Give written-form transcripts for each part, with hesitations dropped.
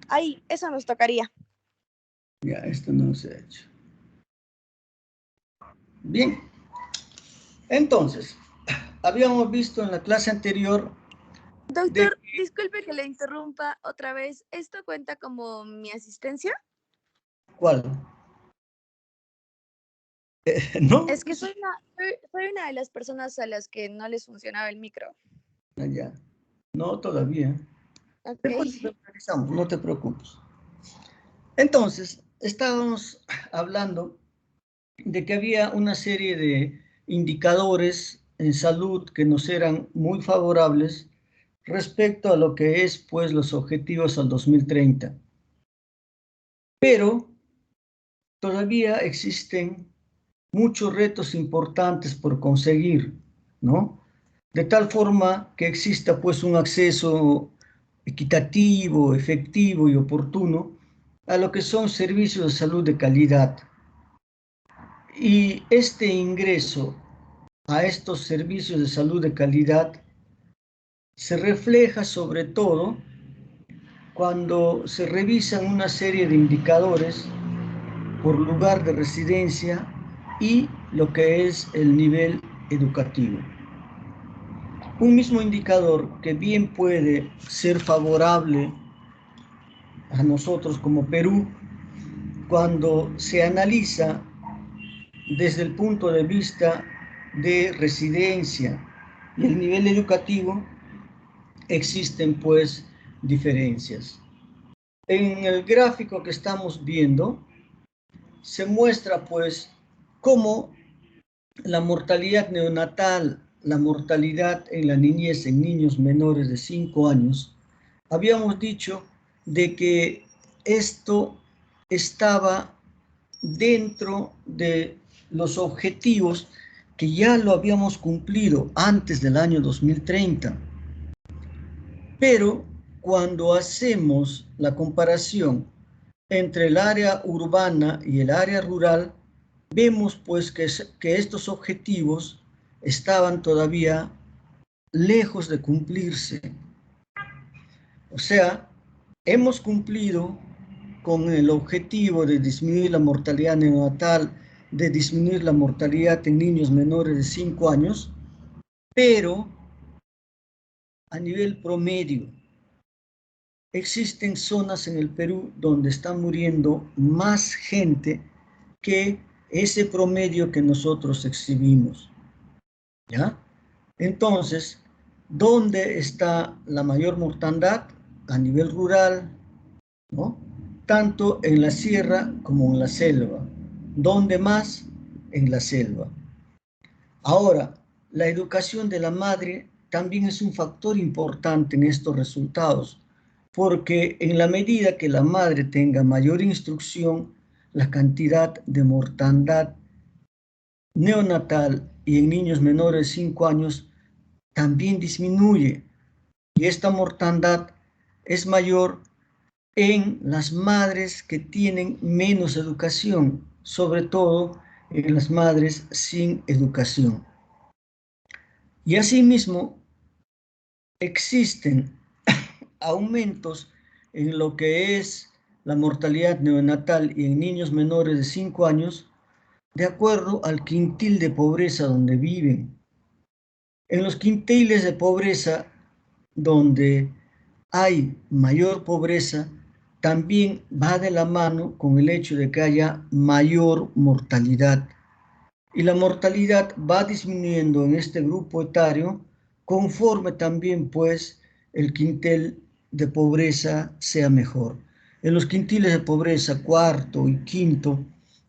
Ahí, eso nos tocaría. Ya, esto no se ha hecho. Bien. Entonces, habíamos visto en la clase anterior de... Doctor, disculpe que le interrumpa otra vez. ¿Esto cuenta como mi asistencia? ¿Cuál? ¿No? Es que soy una de las personas a las que no les funcionaba el micro. Ya. No, todavía. Ok. Después lo revisamos, no te preocupes. Entonces, estábamos hablando de que había una serie de indicadores en salud que nos eran muy favorables respecto a lo que es, pues, los objetivos al 2030. Pero todavía existen muchos retos importantes por conseguir, ¿no? De tal forma que exista, pues, un acceso equitativo, efectivo y oportuno a lo que son servicios de salud de calidad. Y este ingreso a estos servicios de salud de calidad se refleja sobre todo cuando se revisan una serie de indicadores por lugar de residencia y lo que es el nivel educativo. Un mismo indicador que bien puede ser favorable a nosotros como Perú cuando se analiza desde el punto de vista de residencia y el nivel educativo, existen pues diferencias. En el gráfico que estamos viendo se muestra pues cómo la mortalidad neonatal, la mortalidad en la niñez en niños menores de 5 años, habíamos dicho de que esto estaba dentro de los objetivos que ya lo habíamos cumplido antes del año 2030. Pero cuando hacemos la comparación entre el área urbana y el área rural, vemos pues que estos objetivos estaban todavía lejos de cumplirse. O sea, hemos cumplido con el objetivo de disminuir la mortalidad neonatal, de disminuir la mortalidad en niños menores de 5 años, pero a nivel promedio. Existen zonas en el Perú donde está muriendo más gente que ese promedio que nosotros exhibimos, ¿ya? Entonces, ¿dónde está la mayor mortandad? A nivel rural, ¿no? Tanto en la sierra como en la selva. ¿Dónde más? En la selva. Ahora, la educación de la madre también es un factor importante en estos resultados, porque en la medida que la madre tenga mayor instrucción, la cantidad de mortandad neonatal y en niños menores de 5 años también disminuye. Y esta mortandad es mayor en las madres que tienen menos educación, sobre todo en las madres sin educación. Y asimismo, existen aumentos en lo que es la mortalidad neonatal y en niños menores de 5 años, de acuerdo al quintil de pobreza donde viven. En los quintiles de pobreza donde hay mayor pobreza, también va de la mano con el hecho de que haya mayor mortalidad. Y la mortalidad va disminuyendo en este grupo etario conforme también pues el quintil de pobreza sea mejor. En los quintiles de pobreza cuarto y quinto,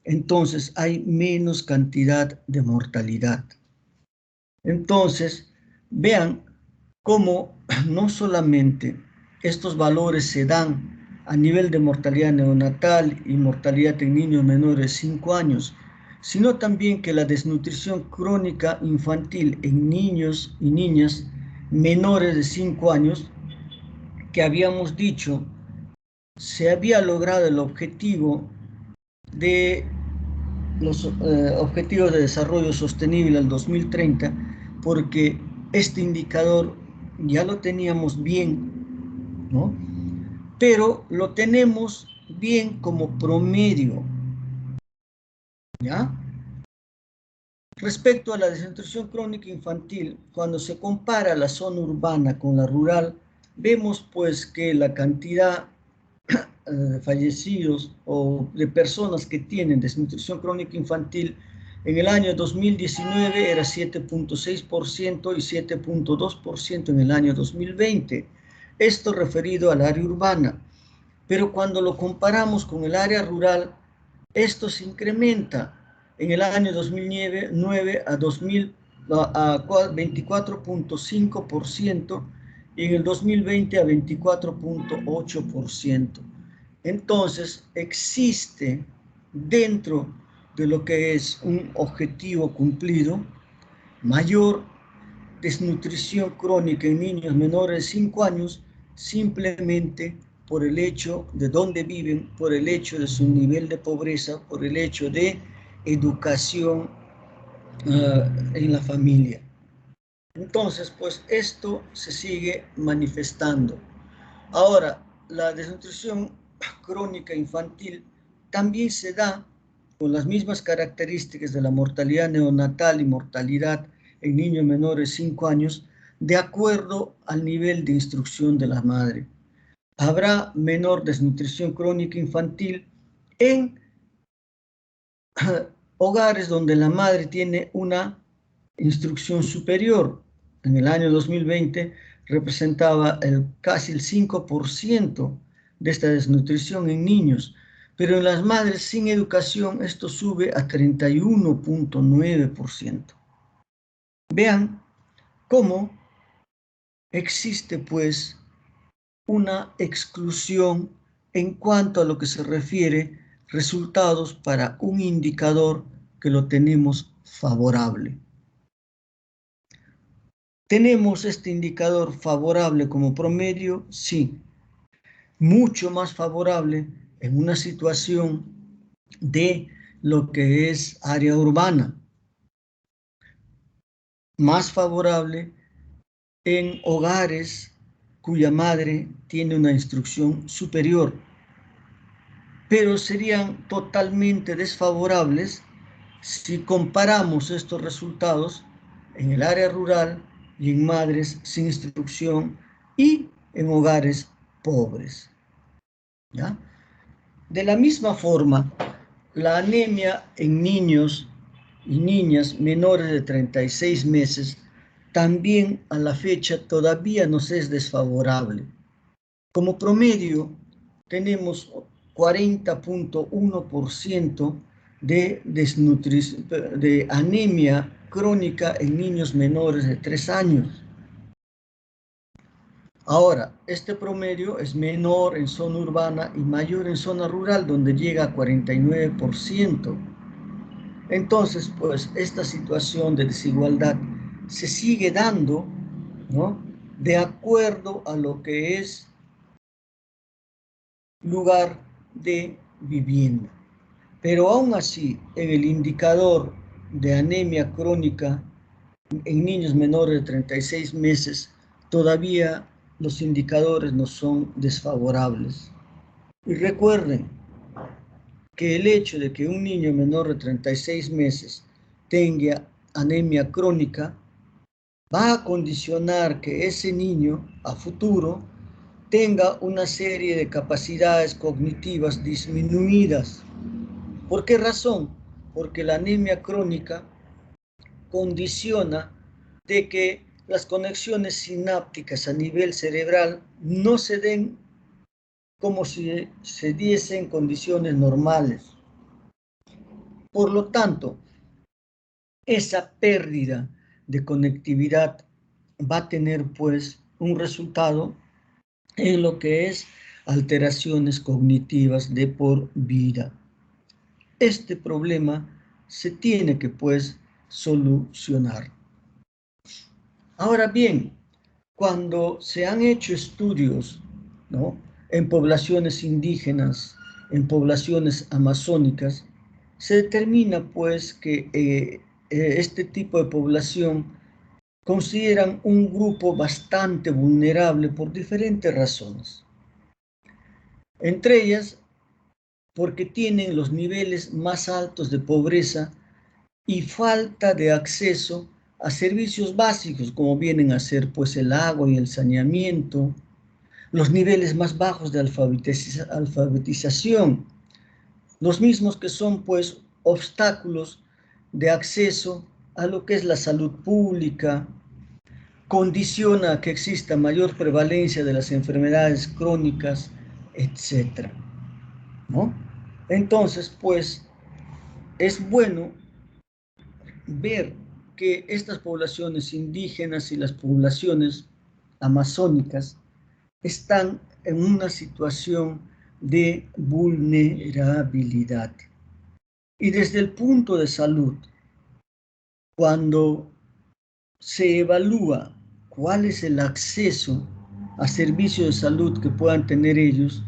entonces hay menos cantidad de mortalidad. Entonces, vean cómo no solamente estos valores se dan a nivel de mortalidad neonatal y mortalidad en niños menores de 5 años, sino también que la desnutrición crónica infantil en niños y niñas menores de 5 años, que habíamos dicho, se había logrado el objetivo de los objetivos de desarrollo sostenible al 2030, porque este indicador ya lo teníamos bien, ¿no? pero lo tenemos bien como promedio, ¿ya? Respecto a la desnutrición crónica infantil, cuando se compara la zona urbana con la rural, vemos pues que la cantidad de fallecidos o de personas que tienen desnutrición crónica infantil en el año 2019 era 7.6% y 7.2% en el año 2020. Esto referido al área urbana. Pero cuando lo comparamos con el área rural, esto se incrementa en el año 2009 a 24.5% y en el 2020 a 24.8%. Entonces, existe dentro de lo que es un objetivo cumplido, mayor desnutrición crónica en niños menores de 5 años, simplemente por el hecho de dónde viven, por el hecho de su nivel de pobreza, por el hecho de educación en la familia. Entonces, pues esto se sigue manifestando. Ahora, la desnutrición crónica infantil también se da con las mismas características de la mortalidad neonatal y mortalidad en niños menores de 5 años, de acuerdo al nivel de instrucción de la madre. Habrá menor desnutrición crónica infantil en hogares donde la madre tiene una instrucción superior. En el año 2020 representaba casi el 5% de esta desnutrición en niños, pero en las madres sin educación esto sube a 31.9%. Vean cómo existe pues una exclusión en cuanto a lo que se refiere resultados para un indicador que lo tenemos favorable. ¿Tenemos este indicador favorable como promedio? Sí, mucho más favorable en una situación de lo que es área urbana, más favorable en hogares cuya madre tiene una instrucción superior, pero serían totalmente desfavorables si comparamos estos resultados en el área rural y en madres sin instrucción y en hogares pobres, ¿ya? De la misma forma, la anemia en niños y niñas menores de 36 meses también a la fecha todavía nos es desfavorable. Como promedio, tenemos 40.1% de anemia crónica en niños menores de 3 años. Ahora, este promedio es menor en zona urbana y mayor en zona rural, donde llega a 49%. Entonces, pues, esta situación de desigualdad se sigue dando, ¿no?, de acuerdo a lo que es lugar de vivienda. Pero aún así, en el indicador de anemia crónica en niños menores de 36 meses, todavía los indicadores no son desfavorables. Y recuerden que el hecho de que un niño menor de 36 meses tenga anemia crónica va a condicionar que ese niño a futuro tenga una serie de capacidades cognitivas disminuidas. ¿Por qué razón? Porque la anemia crónica condiciona de que las conexiones sinápticas a nivel cerebral no se den como si se diese en condiciones normales. Por lo tanto, esa pérdida de conectividad va a tener pues un resultado en lo que es alteraciones cognitivas de por vida. Este problema se tiene que pues solucionar. Ahora bien, cuando se han hecho estudios, ¿no?, en poblaciones indígenas, en poblaciones amazónicas, se determina pues que este tipo de población consideran un grupo bastante vulnerable por diferentes razones. Entre ellas, porque tienen los niveles más altos de pobreza y falta de acceso a servicios básicos, como vienen a ser pues el agua y el saneamiento, los niveles más bajos de alfabetización, los mismos que son pues obstáculos de acceso a lo que es la salud pública, condiciona que exista mayor prevalencia de las enfermedades crónicas, etcétera, ¿no? Entonces, pues, es bueno ver que estas poblaciones indígenas y las poblaciones amazónicas están en una situación de vulnerabilidad. Y desde el punto de salud, cuando se evalúa cuál es el acceso a servicios de salud que puedan tener ellos,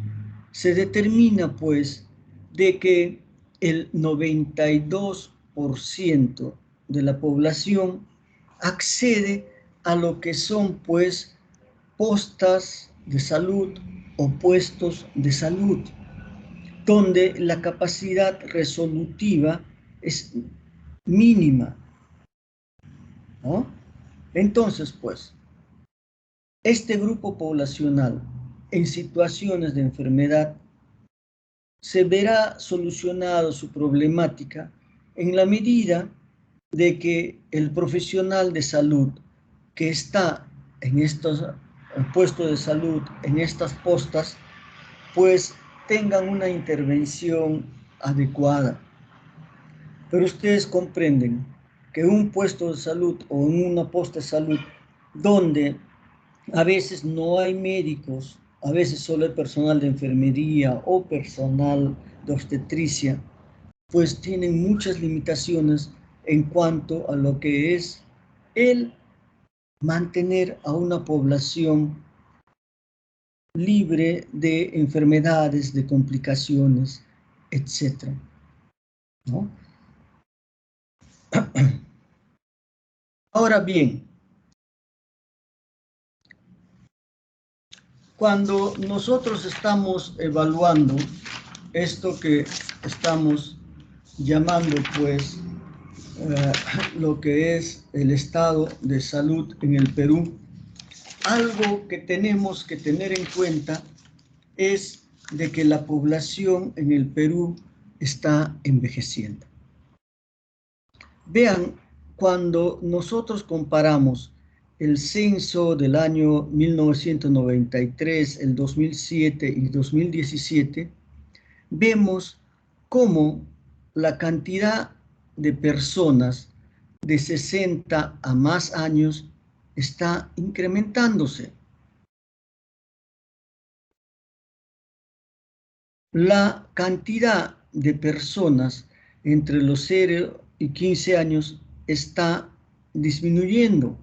se determina pues de que el 92% de la población accede a lo que son pues postas de salud o puestos de salud, donde la capacidad resolutiva es mínima, ¿no? Entonces, pues, este grupo poblacional en situaciones de enfermedad se verá solucionado su problemática en la medida de que el profesional de salud que está en estos puestos de salud, en estas postas, pues tengan una intervención adecuada. Pero ustedes comprenden que un puesto de salud o en una posta de salud donde a veces no hay médicos, a veces solo hay personal de enfermería o personal de obstetricia, pues tienen muchas limitaciones en cuanto a lo que es el mantener a una población libre de enfermedades, de complicaciones, etcétera, ¿no? Ahora bien, cuando nosotros estamos evaluando esto que estamos llamando pues lo que es el estado de salud en el Perú, algo que tenemos que tener en cuenta es de que la población en el Perú está envejeciendo. Vean, cuando nosotros comparamos el censo del año 1993, el 2007 y 2017, vemos cómo la cantidad de personas de 60 a más años está incrementándose. La cantidad de personas entre los 0 y 15 años está disminuyendo.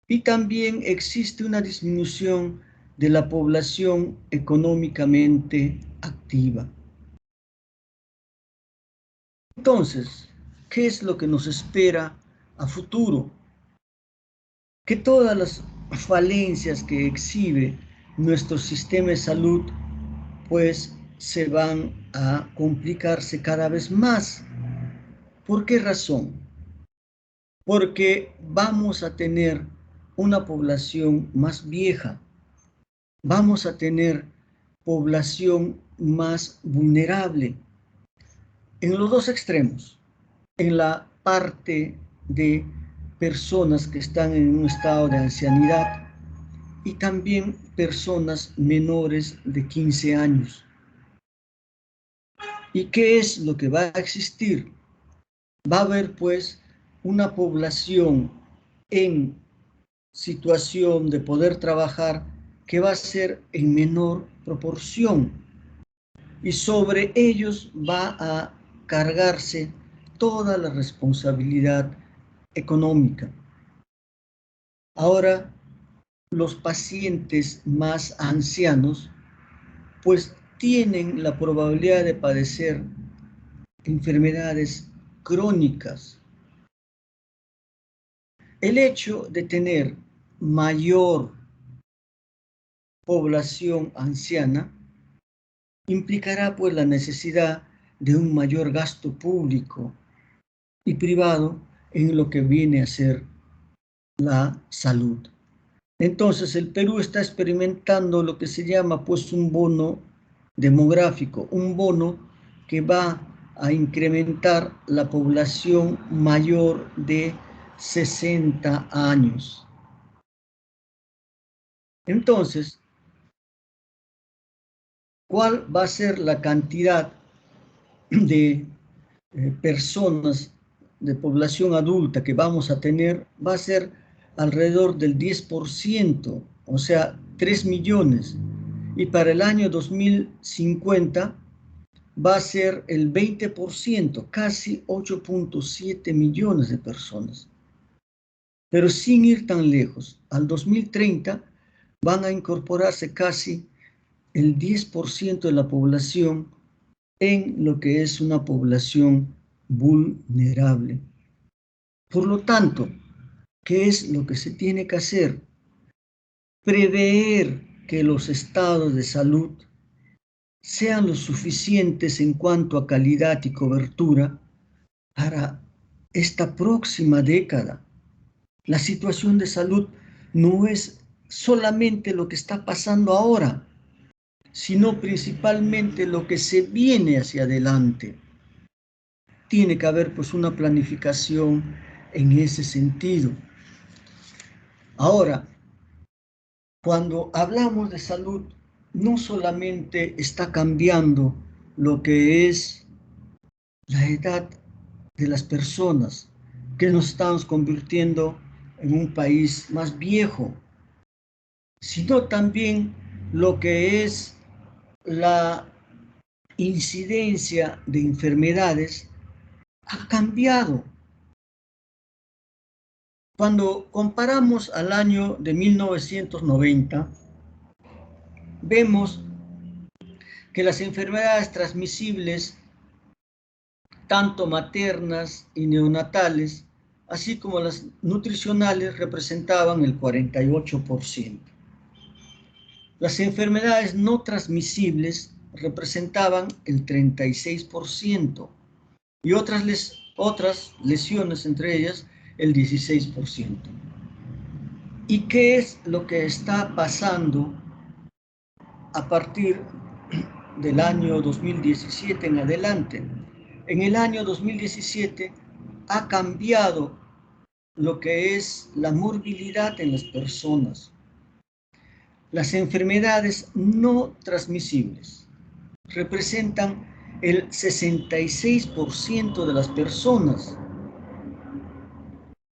Y también existe una disminución de la población económicamente activa. Entonces, ¿qué es lo que nos espera a futuro? Que todas las falencias que exhibe nuestro sistema de salud, pues se van a complicarse cada vez más. ¿Por qué razón? Porque vamos a tener una población más vieja, vamos a tener población más vulnerable en los dos extremos, en la parte de personas que están en un estado de ancianidad y también personas menores de 15 años. ¿Y qué es lo que va a existir? Va a haber pues una población en situación de poder trabajar que va a ser en menor proporción y sobre ellos va a cargarse toda la responsabilidad económica. Ahora, los pacientes más ancianos pues tienen la probabilidad de padecer enfermedades crónicas. El hecho de tener mayor población anciana implicará pues la necesidad de un mayor gasto público y privado en lo que viene a ser la salud. Entonces el Perú está experimentando lo que se llama pues un bono demográfico, un bono que va a incrementar la población mayor de 60 años. Entonces, ¿cuál va a ser la cantidad de personas de población adulta que vamos a tener? Va a ser alrededor del 10%, o sea, 3 millones. Y para el año 2050 va a ser el 20%, casi 8.7 millones de personas. Pero sin ir tan lejos, al 2030 van a incorporarse casi el 10% de la población en lo que es una población vulnerable. Por lo tanto, ¿qué es lo que se tiene que hacer? Prever que los estados de salud sean lo suficientes en cuanto a calidad y cobertura para esta próxima década. La situación de salud no es solamente lo que está pasando ahora, sino principalmente lo que se viene hacia adelante. Tiene que haber pues una planificación en ese sentido. Ahora, cuando hablamos de salud, no solamente está cambiando lo que es la edad de las personas, que nos estamos convirtiendo en un país más viejo, sino también lo que es la incidencia de enfermedades ha cambiado. Cuando comparamos al año de 1990, vemos que las enfermedades transmisibles, tanto maternas y neonatales, así como las nutricionales, representaban el 48%. Las enfermedades no transmisibles representaban el 36% y otras lesiones, entre ellas el 16%. ¿Y qué es lo que está pasando a partir del año 2017 en adelante? En el año 2017 ha cambiado lo que es la morbilidad en las personas. Las enfermedades no transmisibles representan el 66% de las personas.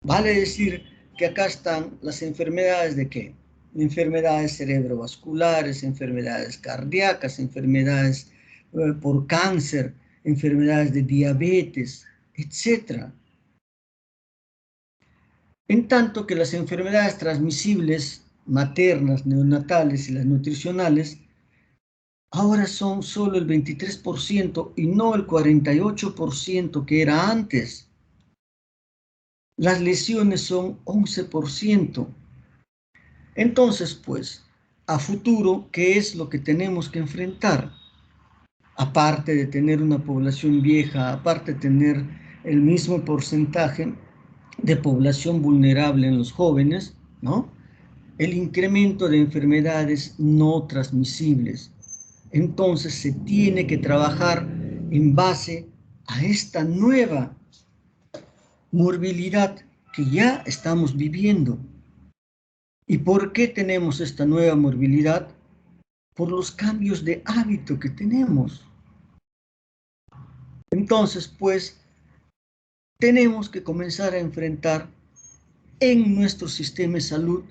Vale decir que acá están las enfermedades de qué? Enfermedades cerebrovasculares, enfermedades cardíacas, enfermedades por cáncer, enfermedades de diabetes, etc. En tanto que las enfermedades transmisibles maternas, neonatales y las nutricionales ahora son solo el 23% y no el 48% que era antes. Las lesiones son 11%. Entonces, pues, a futuro, ¿qué es lo que tenemos que enfrentar? Aparte de tener una población vieja, aparte de tener el mismo porcentaje de población vulnerable en los jóvenes, ¿no? El incremento de enfermedades no transmisibles. Entonces se tiene que trabajar en base a esta nueva morbilidad que ya estamos viviendo. ¿Y por qué tenemos esta nueva morbilidad? Por los cambios de hábito que tenemos. Entonces, pues, tenemos que comenzar a enfrentar en nuestro sistema de salud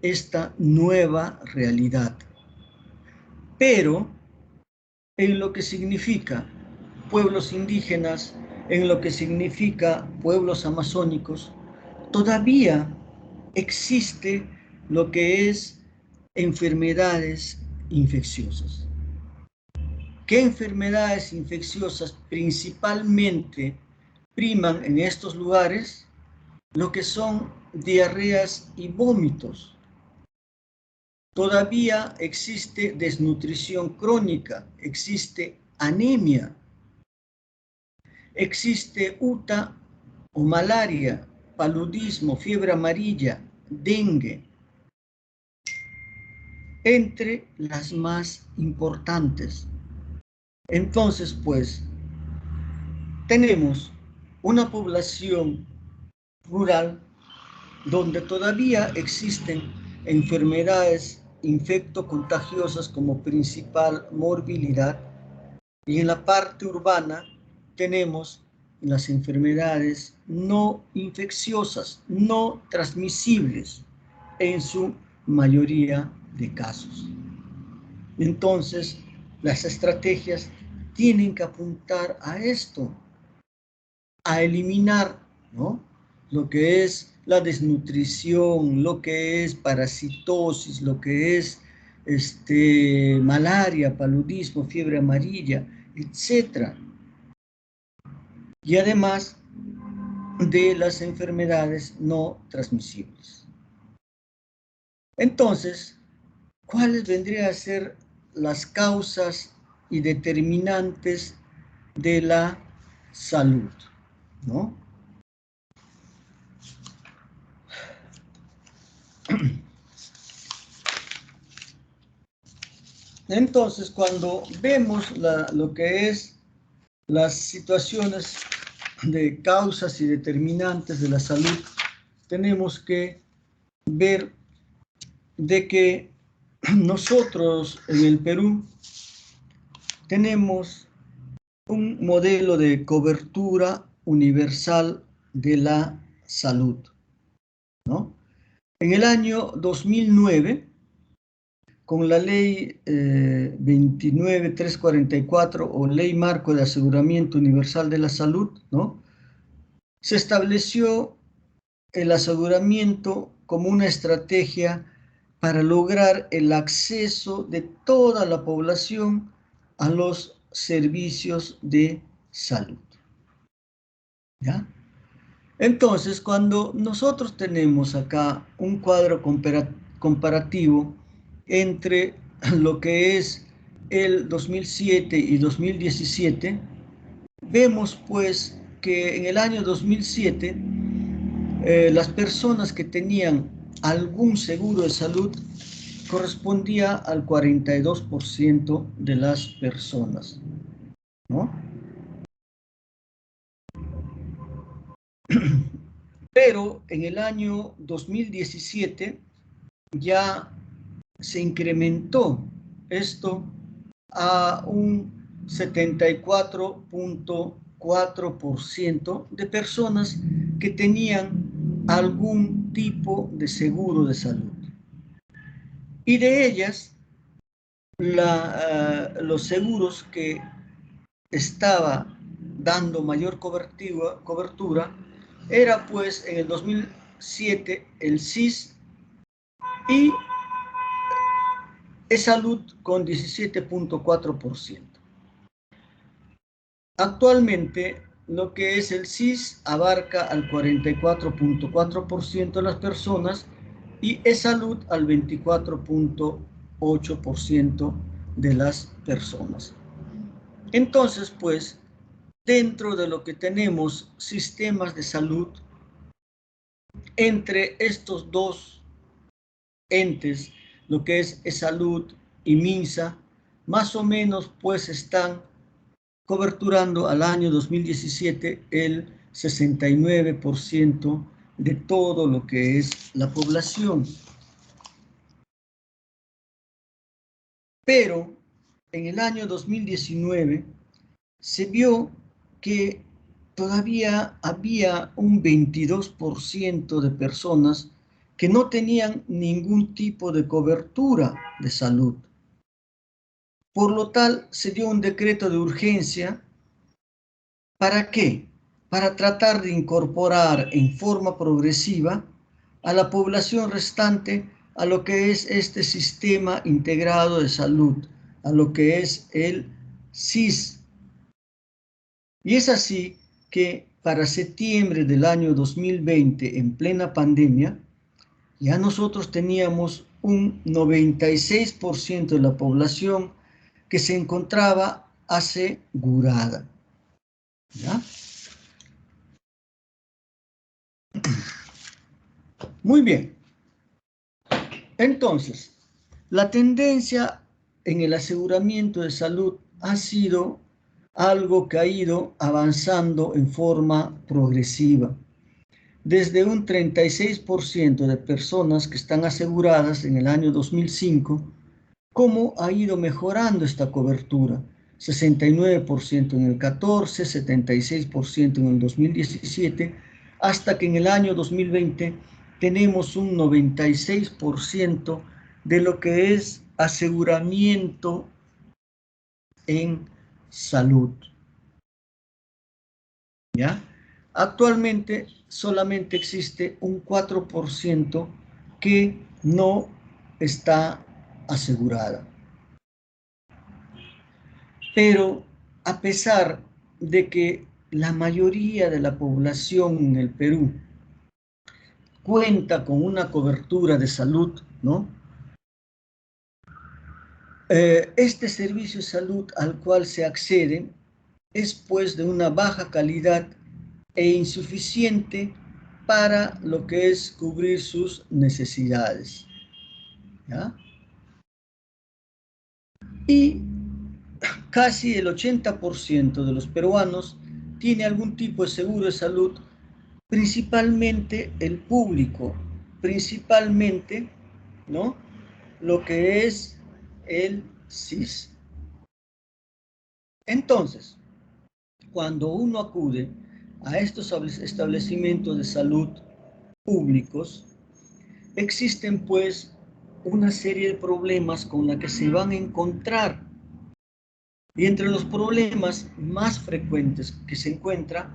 esta nueva realidad. Pero en lo que significa pueblos indígenas, en lo que significa pueblos amazónicos, todavía existe lo que es enfermedades infecciosas. ¿Qué enfermedades infecciosas principalmente priman en estos lugares? Lo que son diarreas y vómitos. todavía existe desnutrición crónica, existe anemia, existe UTA o malaria, paludismo, fiebre amarilla, dengue, entre las más importantes. Entonces, pues, tenemos una población rural donde todavía existen enfermedades infectocontagiosas como principal morbilidad, y en la parte urbana tenemos las enfermedades no infecciosas, no transmisibles en su mayoría de casos. Entonces, las estrategias tienen que apuntar a esto, a eliminar, ¿no?, lo que es la desnutrición, lo que es parasitosis, lo que es malaria, paludismo, fiebre amarilla, etcétera. Y además de las enfermedades no transmisibles. Entonces, ¿cuáles vendrían a ser las causas y determinantes de la salud, ¿no? Entonces, cuando vemos lo que es las situaciones de causas y determinantes de la salud, tenemos que ver de que nosotros en el Perú tenemos un modelo de cobertura universal de la salud, ¿no? En el año 2009, con la ley 29344 o Ley Marco de Aseguramiento Universal de la Salud, ¿no?, se estableció el aseguramiento como una estrategia para lograr el acceso de toda la población a los servicios de salud, ¿ya? Entonces, cuando nosotros tenemos acá un cuadro comparativo entre lo que es el 2007 y 2017, vemos pues que en el año 2007 las personas que tenían algún seguro de salud correspondía al 42% de las personas, ¿no? Pero en el año 2017 ya se incrementó esto a un 74.4% de personas que tenían algún tipo de seguro de salud. Y de ellas, los seguros que estaba dando mayor cobertura era pues en el 2007 el SIS y E-Salud con 17.4%. Actualmente lo que es el SIS abarca al 44.4% de las personas y E-Salud al 24.8% de las personas. Entonces, pues, dentro de lo que tenemos sistemas de salud, entre estos dos entes, lo que es E-Salud y MINSA, más o menos pues están coberturando al año 2017 el 69% de todo lo que es la población. Pero en el año 2019 se vio que todavía había un 22% de personas que no tenían ningún tipo de cobertura de salud. Por lo tal, se dio un decreto de urgencia. ¿Para qué? Para tratar de incorporar en forma progresiva a la población restante a lo que es este sistema integrado de salud, a lo que es el SIS. Y es así que para septiembre del año 2020, en plena pandemia, ya nosotros teníamos un 96% de la población que se encontraba asegurada. ¿Ya? Muy bien. Entonces, la tendencia en el aseguramiento de salud ha sido algo que ha ido avanzando en forma progresiva. Desde un 36% de personas que están aseguradas en el año 2005, cómo ha ido mejorando esta cobertura. 69% en el 14, 76% en el 2017, hasta que en el año 2020 tenemos un 96% de lo que es aseguramiento en salud. ¿Ya? Actualmente solamente existe un 4% que no está asegurada. Pero a pesar de que la mayoría de la población en el Perú cuenta con una cobertura de salud, ¿no? Este servicio de salud al cual se accede es pues de una baja calidad e insuficiente para lo que es cubrir sus necesidades. ¿Ya? Y casi el 80% de los peruanos tiene algún tipo de seguro de salud, principalmente el público, principalmente, ¿no? Lo que es el SIS. Entonces, cuando uno acude a estos establecimientos de salud públicos, existen pues una serie de problemas con los que se van a encontrar. Y entre los problemas más frecuentes que se encuentra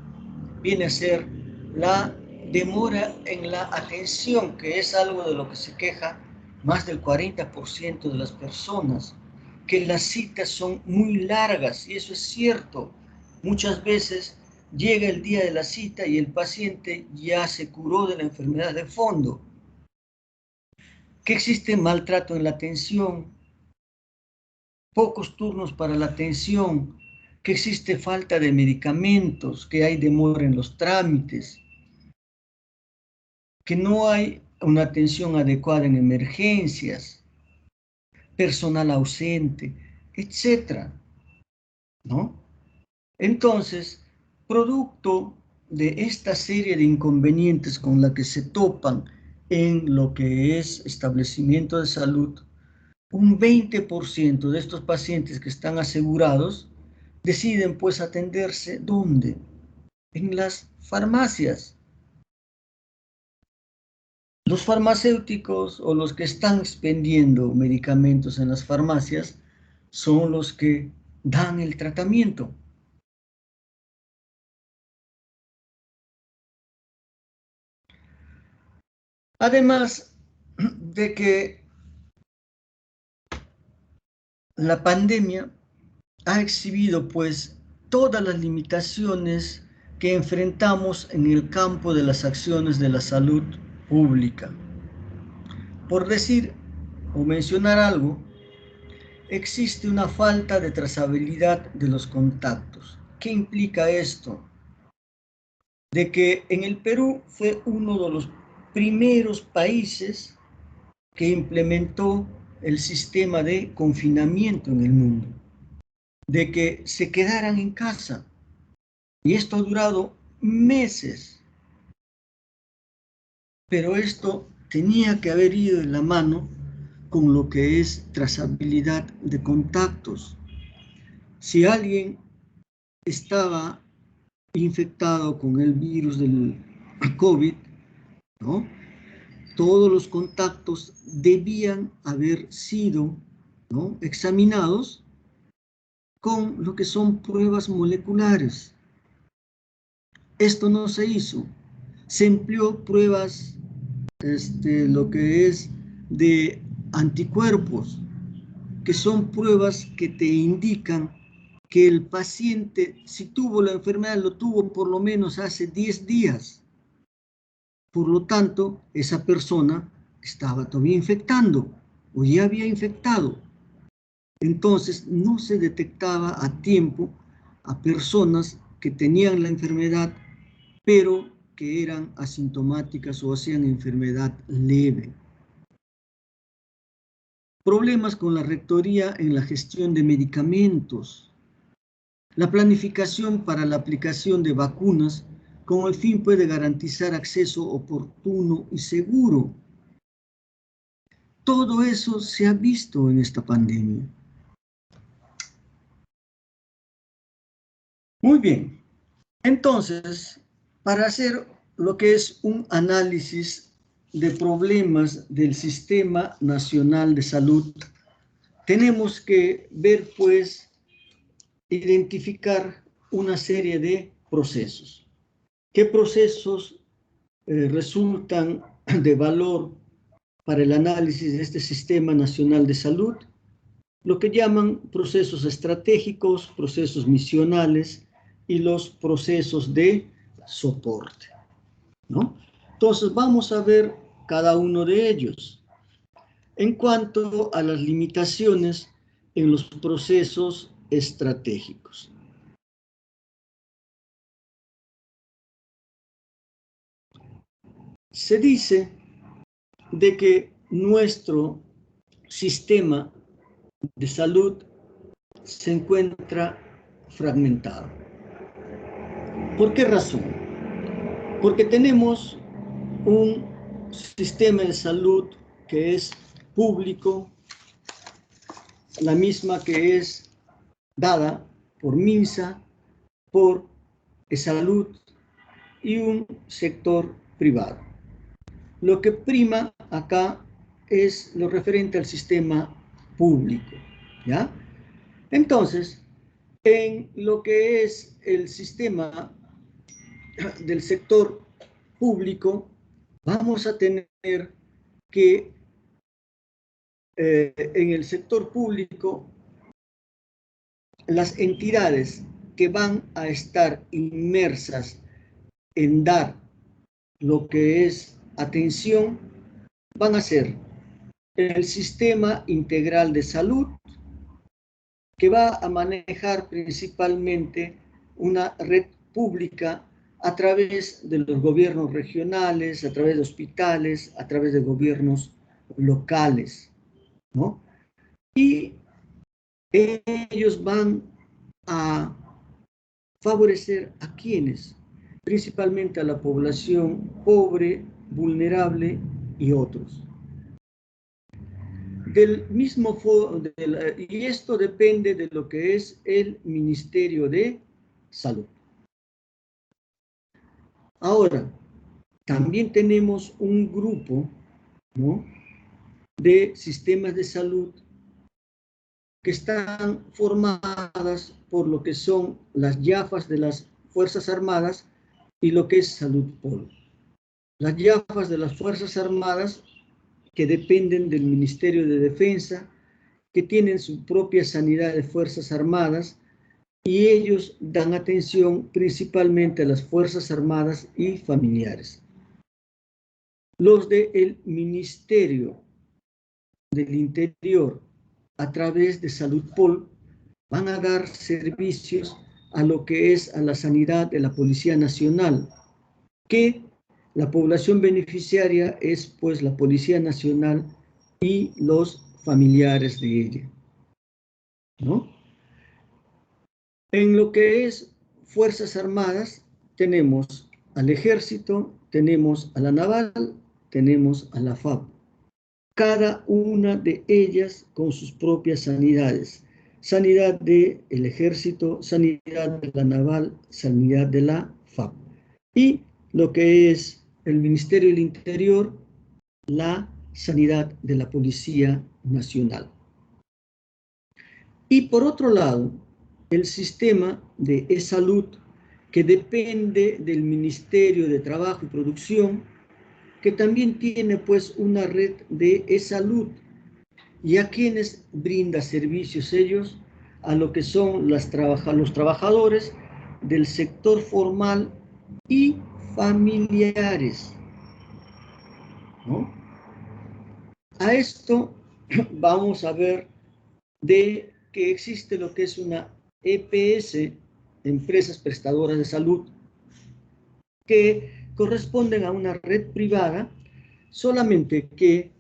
viene a ser la demora en la atención, que es algo de lo que se queja más del 40% de las personas, que las citas son muy largas, y eso es cierto. Muchas veces llega el día de la cita y el paciente ya se curó de la enfermedad de fondo. Que existe maltrato en la atención, pocos turnos para la atención, que existe falta de medicamentos, que hay demora en los trámites, que no hay una atención adecuada en emergencias, personal ausente, etcétera, ¿no? Entonces, producto de esta serie de inconvenientes con la que se topan en lo que es establecimiento de salud, un 20% de estos pacientes que están asegurados deciden pues atenderse ¿dónde? En las farmacias. Los farmacéuticos o los que están expendiendo medicamentos en las farmacias son los que dan el tratamiento. Además de que la pandemia ha exhibido pues todas las limitaciones que enfrentamos en el campo de las acciones de la salud pública. Por decir o mencionar algo, existe una falta de trazabilidad de los contactos. ¿Qué implica esto? De que en el Perú fue uno de los primeros países que implementó el sistema de confinamiento en el mundo, de que se quedaran en casa. Y esto ha durado meses. Pero esto tenía que haber ido de la mano con lo que es trazabilidad de contactos. Si alguien estaba infectado con el virus del COVID, ¿no? Todos los contactos debían haber sido, ¿no?, examinados con lo que son pruebas moleculares. Esto no se hizo. Se empleó pruebas, lo que es de anticuerpos, que son pruebas que te indican que el paciente, si tuvo la enfermedad, lo tuvo por lo menos hace 10 días. Por lo tanto, esa persona estaba todavía infectando. o ya había infectado. Entonces no se detectaba a tiempo a personas que tenían la enfermedad, pero que eran asintomáticas o hacían enfermedad leve. Problemas con la rectoría en la gestión de medicamentos. La planificación para la aplicación de vacunas con el fin puede garantizar acceso oportuno y seguro. Todo eso se ha visto en esta pandemia. Muy bien. Entonces, para hacer lo que es un análisis de problemas del Sistema Nacional de Salud, tenemos que ver, pues, identificar una serie de procesos. ¿Qué procesos resultan de valor para el análisis de este Sistema Nacional de Salud? Lo que llaman procesos estratégicos, procesos misionales y los procesos de soporte, ¿no? Entonces vamos a ver cada uno de ellos. En cuanto a las limitaciones en los procesos estratégicos. Se dice de que nuestro sistema de salud se encuentra fragmentado. ¿Por qué razón? Porque tenemos un sistema de salud que es público, la misma que es dada por MINSA, por Salud y un sector privado. Lo que prima acá es lo referente al sistema público, ¿ya? Entonces, en lo que es el sistema del sector público, vamos a tener que en el sector público las entidades que van a estar inmersas en dar lo que es atención van a ser el Sistema Integral de Salud, que va a manejar principalmente una red pública a través de los gobiernos regionales, a través de hospitales, a través de gobiernos locales, ¿no? Y ellos van a favorecer a quienes, principalmente a la población pobre, vulnerable y otros. Y esto depende de lo que es el Ministerio de Salud. Ahora, también tenemos un grupo, ¿no?, de sistemas de salud que están formadas por lo que son las YAFAs de las Fuerzas Armadas y lo que es Salud Polo. Las YAFAs de las Fuerzas Armadas, que dependen del Ministerio de Defensa, que tienen su propia sanidad de Fuerzas Armadas, y ellos dan atención principalmente a las Fuerzas Armadas y familiares. Los del Ministerio del Interior, a través de Salud Pol, van a dar servicios a lo que es a la sanidad de la Policía Nacional, que la población beneficiaria es pues la Policía Nacional y los familiares de ella, ¿no? En lo que es Fuerzas Armadas, tenemos al Ejército, tenemos a la Naval, tenemos a la FAP. Cada una de ellas con sus propias sanidades. Sanidad del Ejército, sanidad de la Naval, sanidad de la FAP. Y lo que es el Ministerio del Interior, la sanidad de la Policía Nacional. Y por otro lado, el sistema de e-salud, que depende del Ministerio de Trabajo y Producción, que también tiene pues una red de e-salud, y a quienes brinda servicios ellos, a lo que son los trabajadores del sector formal y familiares, ¿no? A esto vamos a ver de que existe lo que es una EPS, empresas prestadoras de salud, que corresponden a una red privada, solamente que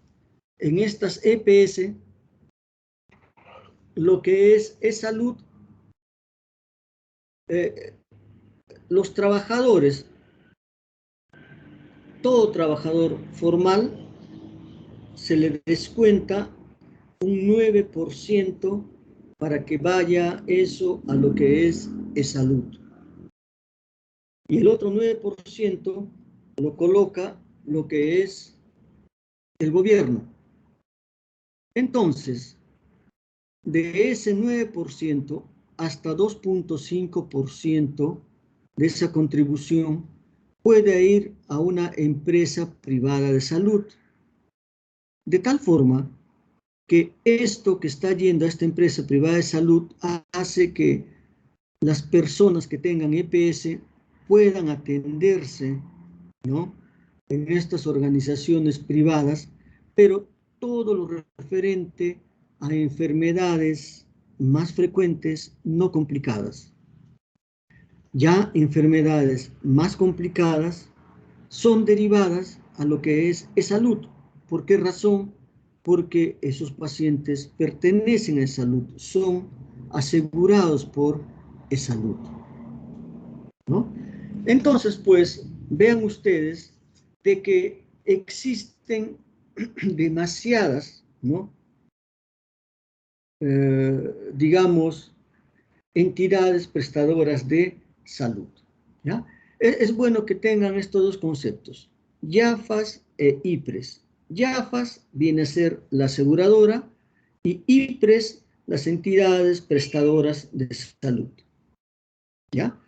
en estas EPS lo que es salud, los trabajadores, todo trabajador formal se le descuenta un 9% para que vaya eso a lo que es salud. Y el otro 9% lo coloca lo que es el gobierno. Entonces, de ese 9% hasta 2.5% de esa contribución puede ir a una empresa privada de salud. De tal forma que esto que está yendo a esta empresa privada de salud hace que las personas que tengan EPS puedan atenderse, ¿no?, en estas organizaciones privadas, pero todo lo referente a enfermedades más frecuentes, no complicadas. Ya enfermedades más complicadas son derivadas a lo que es salud. ¿Por qué razón? Porque esos pacientes pertenecen a salud, son asegurados por salud, ¿no? Entonces, pues, vean ustedes de que existen demasiadas, ¿no?, digamos, entidades prestadoras de salud, ¿ya? Es bueno que tengan estos dos conceptos, YAFAS e IPRES. YAFAS viene a ser la aseguradora y IPRES las entidades prestadoras de salud, ¿ya?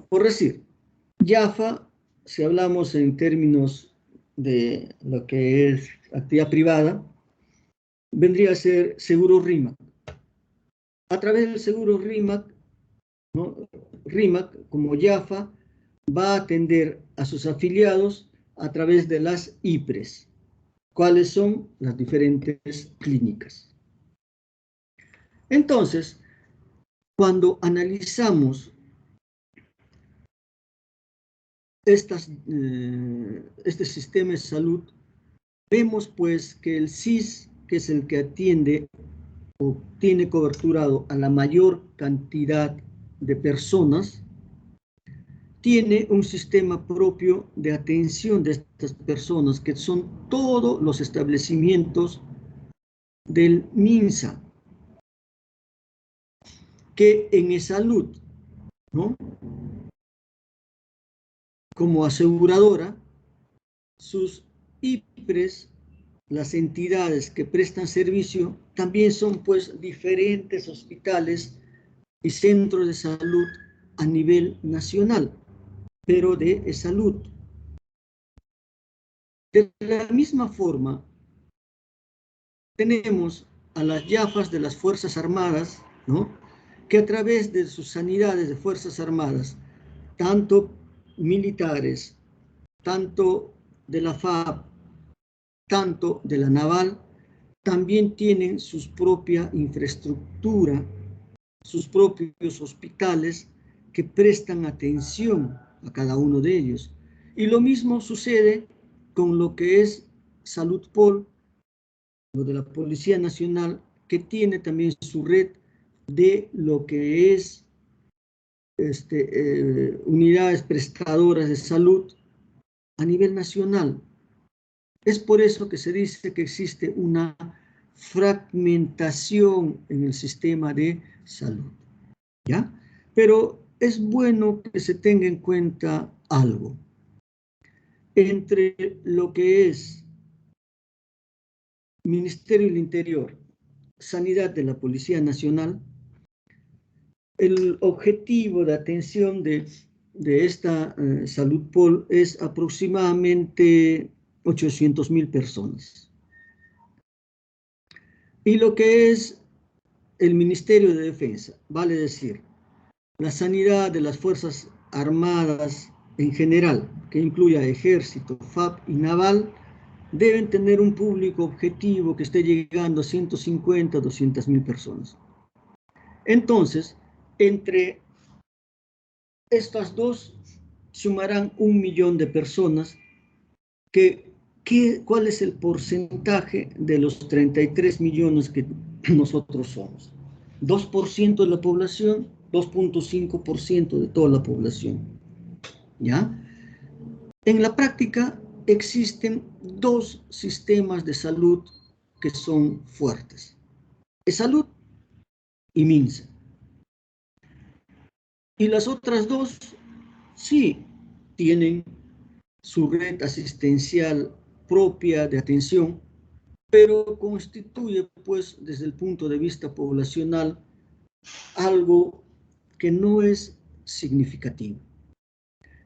Por decir, YAFA, si hablamos en términos de lo que es actividad privada, vendría a ser seguro RIMAC. A través del seguro RIMAC, ¿no?, RIMAC, como YAFA, va a atender a sus afiliados a través de las IPRES. ¿Cuáles son? Las diferentes clínicas. Entonces, cuando analizamos este sistema de salud, vemos pues que el SIS, que es el que atiende o tiene coberturado a la mayor cantidad de personas, tiene un sistema propio de atención de estas personas, que son todos los establecimientos del MINSA, que en salud, ¿no?, como aseguradora, sus IPRES, las entidades que prestan servicio, también son pues diferentes hospitales y centros de salud a nivel nacional, pero de salud. De la misma forma, tenemos a las YAFAS de las Fuerzas Armadas, ¿no?, que a través de sus sanidades de Fuerzas Armadas, tanto militares, tanto de la FAB, tanto de la naval, también tienen su propia infraestructura, sus propios hospitales que prestan atención a cada uno de ellos. Y lo mismo sucede con lo que es Salud Pol, lo de la Policía Nacional, que tiene también su red de lo que es unidades prestadoras de salud a nivel nacional. Es por eso que se dice que existe una fragmentación en el sistema de salud, ¿ya? Pero es bueno que se tenga en cuenta algo. Entre lo que es Ministerio del Interior, Sanidad de la Policía Nacional, el objetivo de atención de esta Salud Pol es aproximadamente 800.000 personas. Y lo que es el Ministerio de Defensa, vale decir, la sanidad de las Fuerzas Armadas en general, que incluya Ejército, FAB y Naval, deben tener un público objetivo que esté llegando a 150, 200.000 personas. Entonces, entre estas dos sumarán 1 millón de personas ¿cuál es el porcentaje de los 33 millones que nosotros somos? 2% de la población, 2.5% de toda la población. ¿Ya? En la práctica existen dos sistemas de salud que son fuertes. Salud y MINSA. Y las otras dos sí tienen su red asistencial propia de atención, pero constituye, pues, desde el punto de vista poblacional, algo que no es significativo.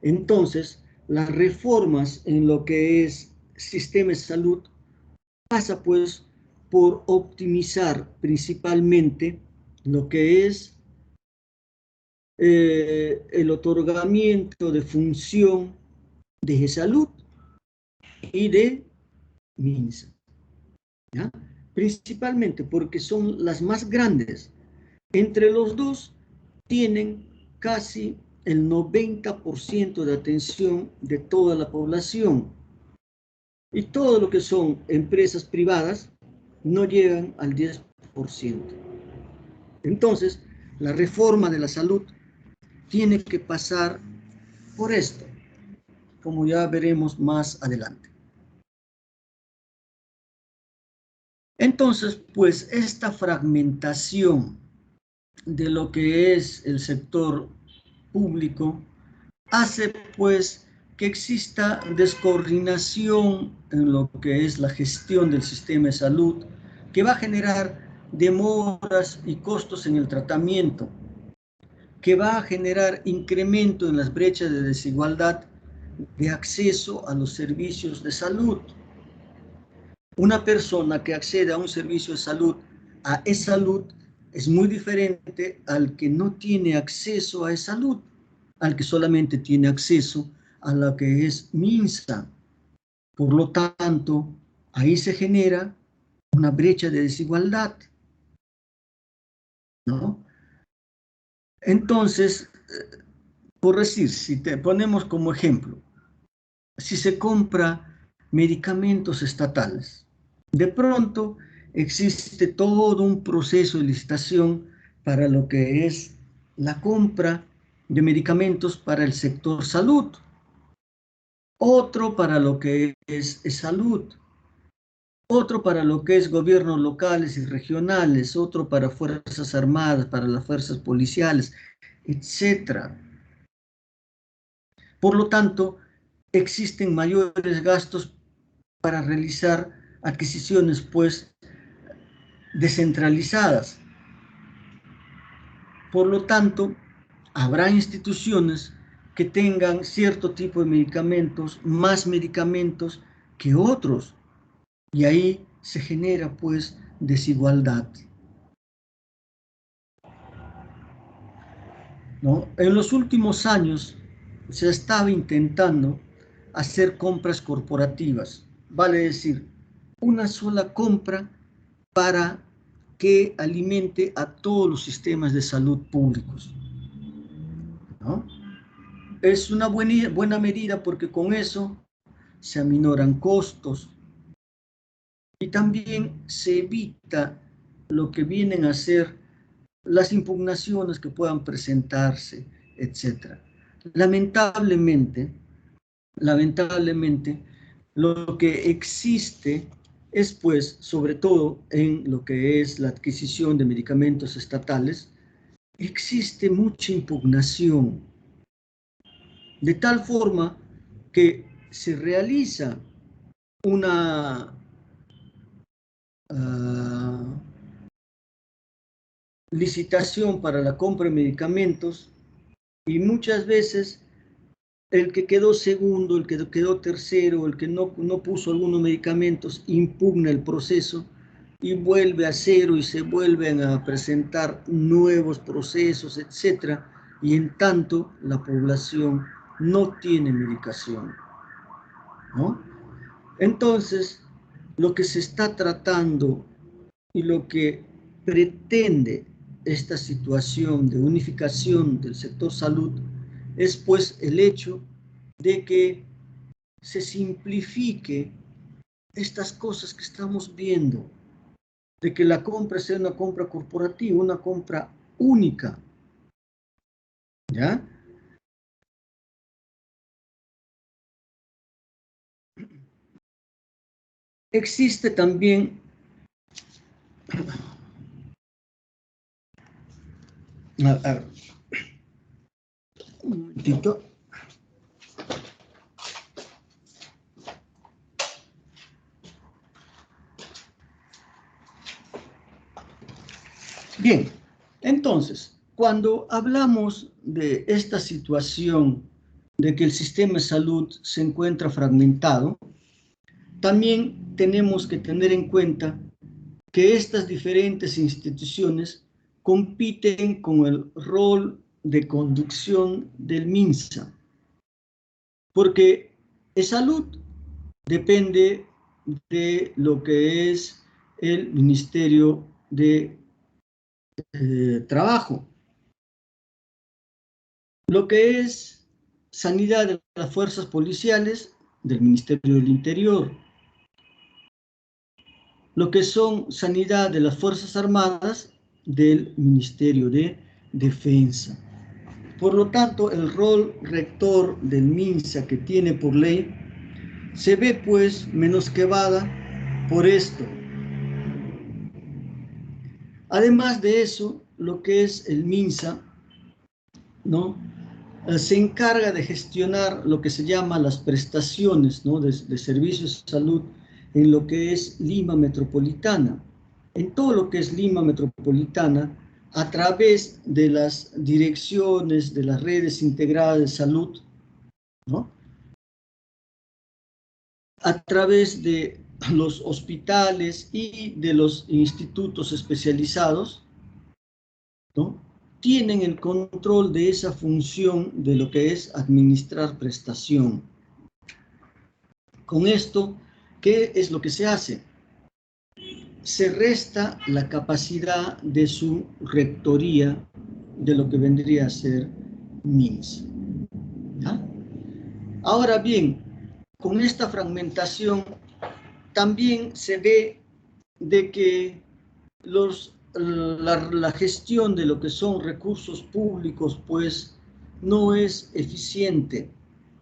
Entonces, las reformas en lo que es sistema de salud pasa, pues, por optimizar principalmente lo que es el otorgamiento de función de salud y de MINSA, ¿ya? Principalmente porque son las más grandes. Entre los dos tienen casi el 90% de atención de toda la población. Y todo lo que son empresas privadas no llegan al 10%. Entonces, la reforma de la salud tiene que pasar por esto, como ya veremos más adelante. Entonces, pues esta fragmentación de lo que es el sector público hace, pues, que exista descoordinación en lo que es la gestión del sistema de salud, que va a generar demoras y costos en el tratamiento, que va a generar incremento en las brechas de desigualdad de acceso a los servicios de salud. Una persona que accede a un servicio de salud, a e-salud, es muy diferente al que no tiene acceso a e-salud, al que solamente tiene acceso a lo que es MINSA. Por lo tanto, ahí se genera una brecha de desigualdad, ¿no? Entonces, por decir, si te ponemos como ejemplo, si se compra medicamentos estatales, de pronto existe todo un proceso de licitación para lo que es la compra de medicamentos para el sector salud, otro para lo que es salud, otro para lo que es gobiernos locales y regionales, otro para Fuerzas Armadas, para las fuerzas policiales, etc. Por lo tanto, existen mayores gastos para realizar adquisiciones, pues, descentralizadas. Por lo tanto, habrá instituciones que tengan cierto tipo de medicamentos, más medicamentos que otros, y ahí se genera, pues, desigualdad, ¿no? En los últimos años se estaba intentando hacer compras corporativas, vale decir, una sola compra para que alimente a todos los sistemas de salud públicos, ¿no? Es una buena medida porque con eso se aminoran costos y también se evita lo que vienen a ser las impugnaciones que puedan presentarse, etc. Lamentablemente, lo que existe es, pues, sobre todo en lo que es la adquisición de medicamentos estatales, existe mucha impugnación, de tal forma que se realiza una licitación para la compra de medicamentos y muchas veces el que quedó segundo, el que quedó tercero, el que no puso algunos medicamentos, impugna el proceso y vuelve a cero y se vuelven a presentar nuevos procesos, etcétera, y en tanto la población no tiene medicación, ¿no? Entonces, lo que se está tratando y lo que pretende esta situación de unificación del sector salud es pues el hecho de que se simplifique estas cosas que estamos viendo, de que la compra sea una compra corporativa, una compra única, ¿ya? Existe también, a ver, un momentito. Bien, entonces, cuando hablamos de esta situación de que el sistema de salud se encuentra fragmentado, también tenemos que tener en cuenta que estas diferentes instituciones compiten con el rol de conducción del MINSA, porque la salud depende de lo que es el Ministerio de Trabajo, lo que es sanidad de las fuerzas policiales del Ministerio del Interior, lo que son sanidad de las Fuerzas Armadas del Ministerio de Defensa. Por lo tanto, el rol rector del MINSA que tiene por ley se ve pues menoscabada por esto. Además de eso, lo que es el MINSA, ¿no? Se encarga de gestionar lo que se llama las prestaciones, ¿no? de servicios de salud en lo que es Lima Metropolitana. En todo lo que es Lima Metropolitana, a través de las direcciones de las redes integradas de salud, ¿no? A través de los hospitales y de los institutos especializados, ¿no? Tienen el control de esa función de lo que es administrar prestación. Con esto, ¿qué es lo que se hace? Se resta la capacidad de su rectoría de lo que vendría a ser MINS. ¿Ya? Ahora bien, con esta fragmentación también se ve de que la gestión de lo que son recursos públicos pues no es eficiente.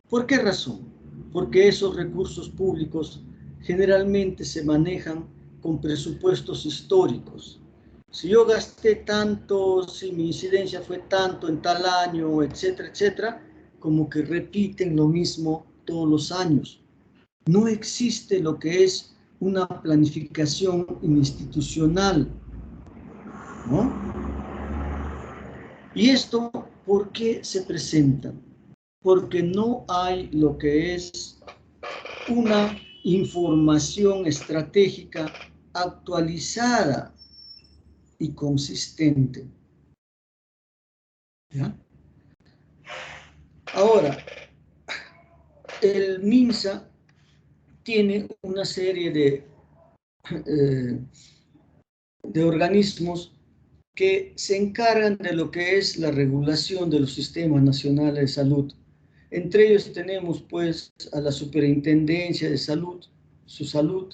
¿Por qué razón? Porque esos recursos públicos generalmente se manejan con presupuestos históricos. Si yo gasté tanto, si mi incidencia fue tanto en tal año, etcétera, etcétera, como que repiten lo mismo todos los años. No existe lo que es una planificación institucional, ¿no? ¿Y esto por qué se presenta? Porque no hay lo que es una información estratégica actualizada y consistente. ¿Ya? Ahora, el MINSA tiene una serie de organismos que se encargan de lo que es la regulación de los sistemas nacionales de salud. Entre ellos tenemos pues a la Superintendencia de Salud, su salud,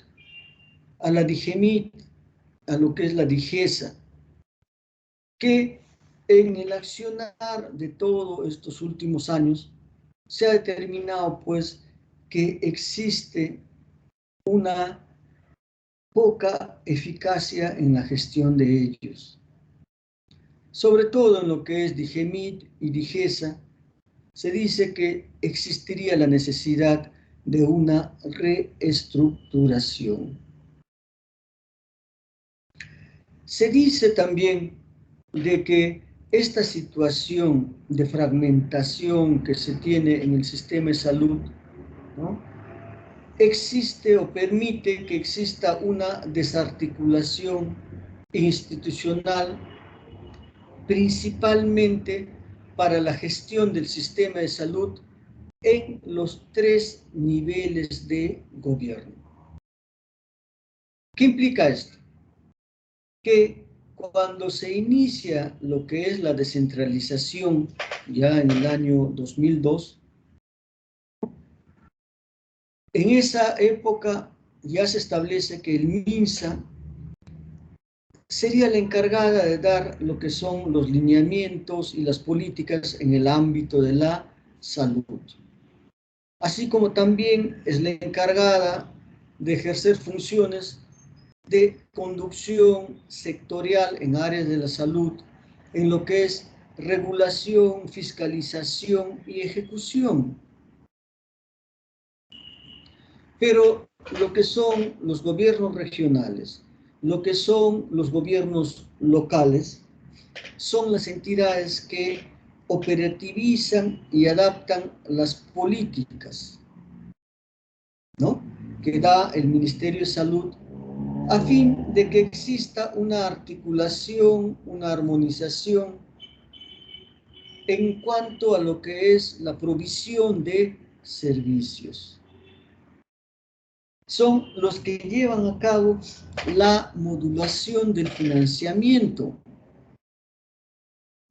a la DIGEMIT, a lo que es la DIGESA, que en el accionar de todos estos últimos años se ha determinado pues que existe una poca eficacia en la gestión de ellos. Sobre todo en lo que es DIGEMIT y DIGESA, se dice que existiría la necesidad de una reestructuración. Se dice también de que esta situación de fragmentación que se tiene en el sistema de salud, ¿no? Existe o permite que exista una desarticulación institucional principalmente para la gestión del sistema de salud en los 3 niveles de gobierno. ¿Qué implica esto? Que cuando se inicia lo que es la descentralización, ya en el año 2002, en esa época ya se establece que el MINSA sería la encargada de dar lo que son los lineamientos y las políticas en el ámbito de la salud, así como también es la encargada de ejercer funciones de conducción sectorial en áreas de la salud, en lo que es regulación, fiscalización y ejecución. Pero lo que son los gobiernos regionales, lo que son los gobiernos locales, son las entidades que operativizan y adaptan las políticas, ¿no?, que da el Ministerio de Salud, a fin de que exista una articulación, una armonización en cuanto a lo que es la provisión de servicios. Son los que llevan a cabo la modulación del financiamiento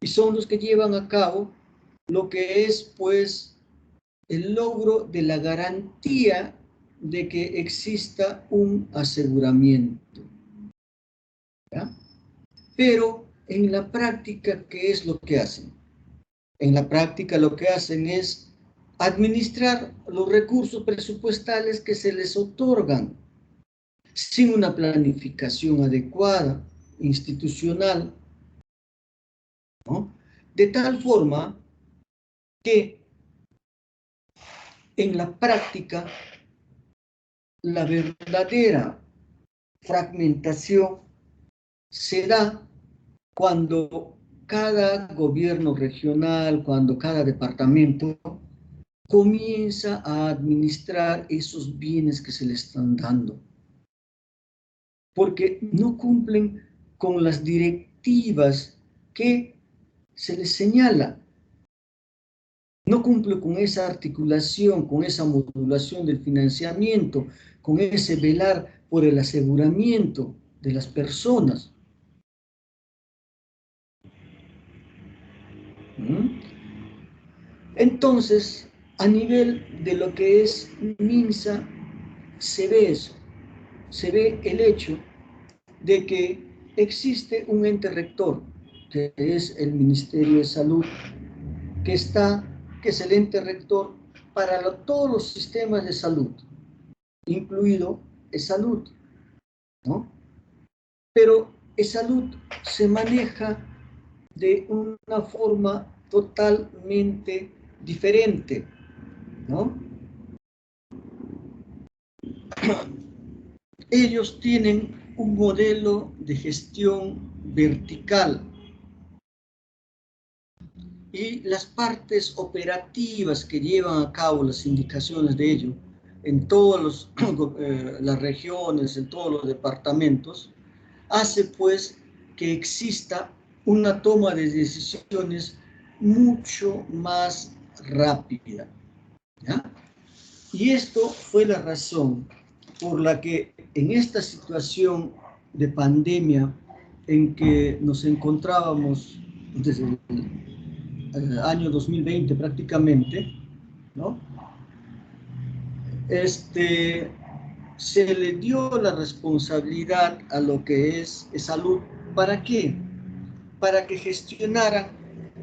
y son los que llevan a cabo lo que es, pues, el logro de la garantía de que exista un aseguramiento, ¿ya? Pero en la práctica, ¿qué es lo que hacen? En la práctica lo que hacen es administrar los recursos presupuestales que se les otorgan sin una planificación adecuada, institucional, ¿no?, de tal forma que en la práctica la verdadera fragmentación se da cuando cada gobierno regional, cuando cada departamento comienza a administrar esos bienes que se le están dando, porque no cumplen con las directivas que se les señala, no cumple con esa articulación, con esa modulación del financiamiento, con ese velar por el aseguramiento de las personas. ¿Mm? Entonces, a nivel de lo que es MINSA, se ve eso, se ve el hecho de que existe un ente rector, que es el Ministerio de Salud, que es el ente rector para todos los sistemas de salud, incluido salud, ¿no? Pero salud se maneja de una forma totalmente diferente, ¿no? Ellos tienen un modelo de gestión vertical y las partes operativas que llevan a cabo las indicaciones de ello en todas las regiones, en todos los departamentos, hace pues que exista una toma de decisiones mucho más rápida, ¿ya? Y esto fue la razón por la que en esta situación de pandemia en que nos encontrábamos desde el año 2020 prácticamente, ¿no?, se le dio la responsabilidad a lo que es salud. ¿Para qué? Para que gestionaran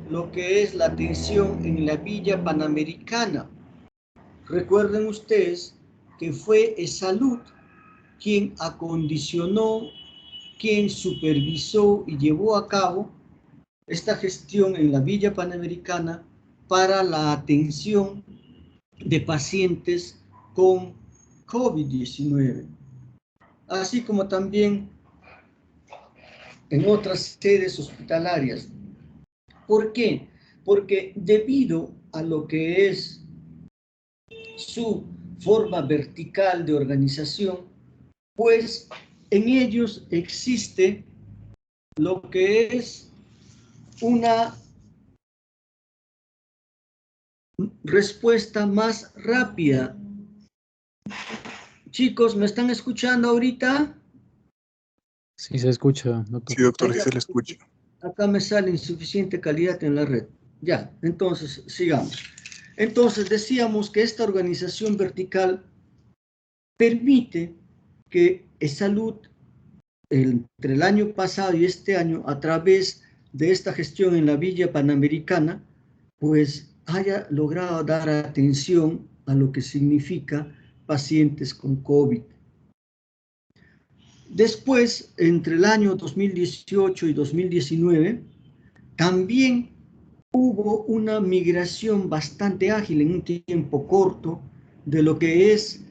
lo que es la atención en la Villa Panamericana. Recuerden ustedes que fue salud quien acondicionó, quien supervisó y llevó a cabo esta gestión en la Villa Panamericana para la atención de pacientes con COVID-19, así como también en otras sedes hospitalarias. ¿Por qué? Porque debido a lo que es su forma vertical de organización, pues en ellos existe lo que es una respuesta más rápida. Chicos, ¿me están escuchando ahorita? Sí se escucha, doctor. Sí, doctor, sí Acá, se le escucha. acá me sale insuficiente calidad en la red. Ya, entonces, sigamos. Entonces, decíamos que esta organización vertical permite que salud entre el año pasado y este año, a través de esta gestión en la Villa Panamericana, pues haya logrado dar atención a lo que significa pacientes con COVID. Después, entre el año 2018 y 2019, también hubo una migración bastante ágil en un tiempo corto de lo que es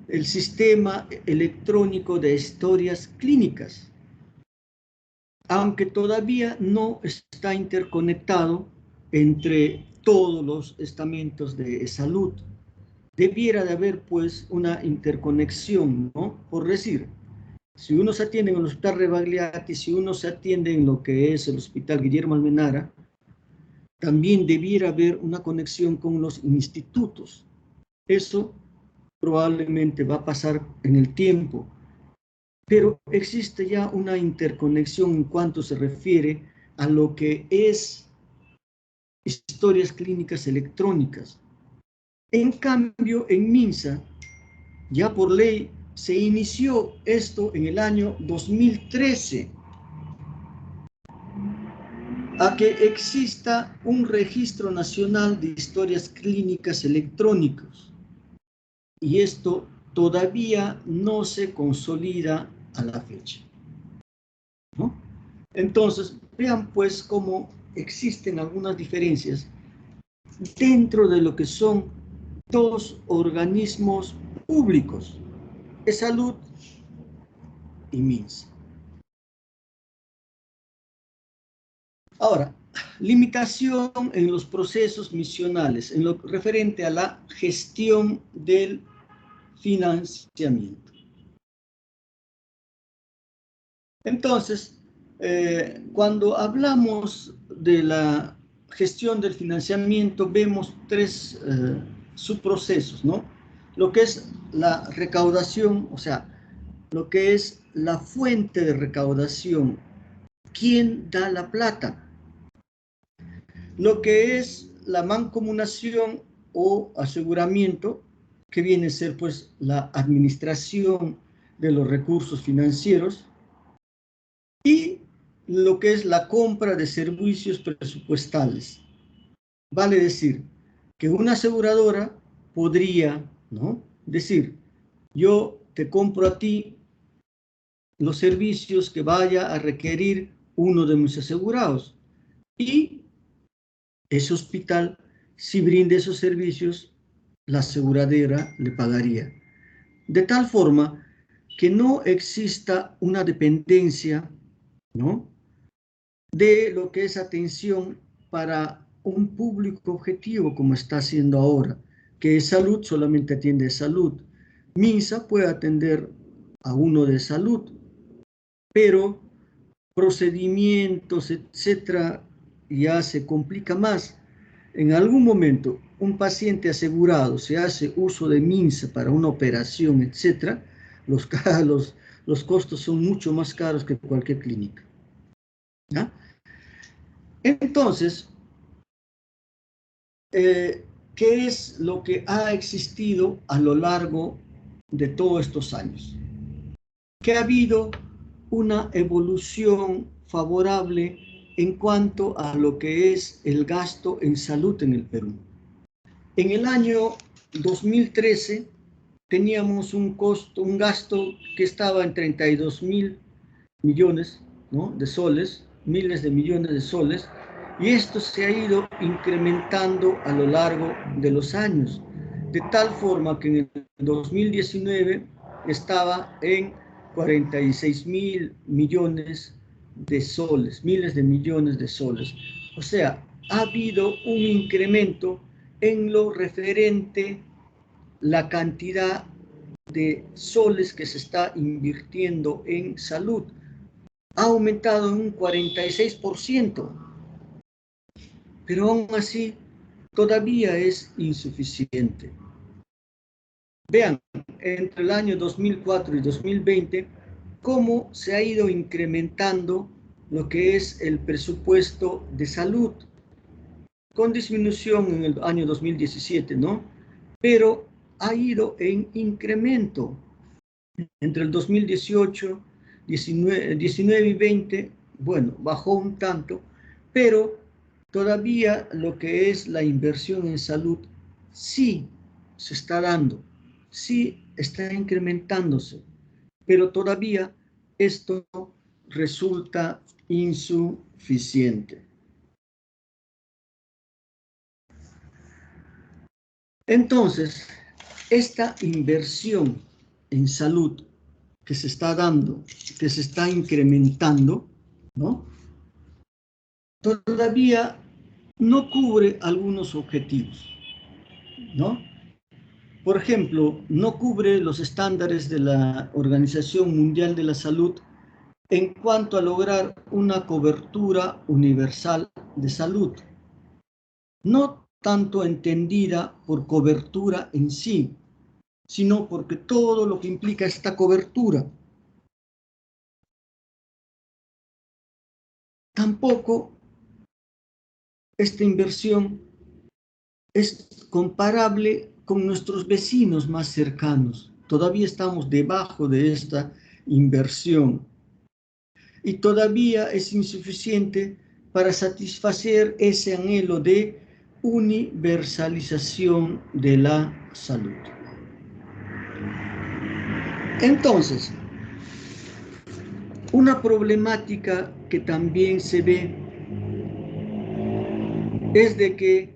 el sistema electrónico de historias clínicas, aunque todavía no está interconectado entre todos los estamentos de salud. Debiera de haber pues una interconexión, ¿no? Por decir, si uno se atiende en el Hospital Rebagliati, si uno se atiende en lo que es el Hospital Guillermo Almenara, también debiera haber una conexión con los institutos. Eso probablemente va a pasar en el tiempo, pero existe ya una interconexión en cuanto se refiere a lo que es historias clínicas electrónicas. En cambio, en MINSA, ya por ley, se inició esto en el año 2013, a que exista un registro nacional de historias clínicas electrónicas. Y esto todavía no se consolida a la fecha, ¿no? Entonces, vean pues cómo existen algunas diferencias dentro de lo que son dos organismos públicos, de salud y MINSA. Ahora, limitación en los procesos misionales, en lo referente a la gestión del financiamiento. Entonces, cuando hablamos de la gestión del financiamiento, vemos tres subprocesos, ¿no? Lo que es la recaudación, o sea, lo que es la fuente de recaudación, quién da la plata, lo que es la mancomunación o aseguramiento, que viene a ser pues la administración de los recursos financieros, y lo que es la compra de servicios presupuestales. Vale decir que una aseguradora podría, ¿no?, decir, yo te compro a ti los servicios que vaya a requerir uno de mis asegurados, y ese hospital, si brinda esos servicios, la aseguradora le pagaría. De tal forma que no exista una dependencia, ¿no?, de lo que es atención para un público objetivo, como está haciendo ahora, que es salud, solamente atiende salud. MINSA puede atender a uno de salud, pero procedimientos, etcétera, ya se complica más. En algún momento, un paciente asegurado se hace uso de MINSA para una operación, etcétera, los costos son mucho más caros que cualquier clínica, ¿ya? Entonces, ¿qué es lo que ha existido a lo largo de todos estos años? Que ha habido una evolución favorable en cuanto a lo que es el gasto en salud en el Perú. En el año 2013 teníamos un gasto que estaba en 32.000 millones, ¿no?, de soles, miles de millones de soles, y esto se ha ido incrementando a lo largo de los años, de tal forma que en el 2019 estaba en 46.000 millones de soles, miles de millones de soles. O sea, ha habido un incremento en lo referente la cantidad de soles que se está invirtiendo en salud. Ha aumentado en un 46%, pero aún así todavía es insuficiente. Vean, entre el año 2004 y 2020 cómo se ha ido incrementando lo que es el presupuesto de salud, con disminución en el año 2017, ¿no? Pero ha ido en incremento entre el 2018, 19 y 20, bueno, bajó un tanto, pero todavía lo que es la inversión en salud sí se está dando, sí está incrementándose, pero todavía esto resulta insuficiente. Entonces, esta inversión en salud que se está dando, que se está incrementando, ¿no? Todavía no cubre algunos objetivos, ¿no? Por ejemplo, no cubre los estándares de la Organización Mundial de la Salud en cuanto a lograr una cobertura universal de salud, no tanto entendida por cobertura en sí, sino porque todo lo que implica esta cobertura. Tampoco esta inversión es comparable con nuestros vecinos más cercanos. Todavía estamos debajo de esta inversión y todavía es insuficiente para satisfacer ese anhelo de universalización de la salud. Entonces, una problemática que también se ve es de que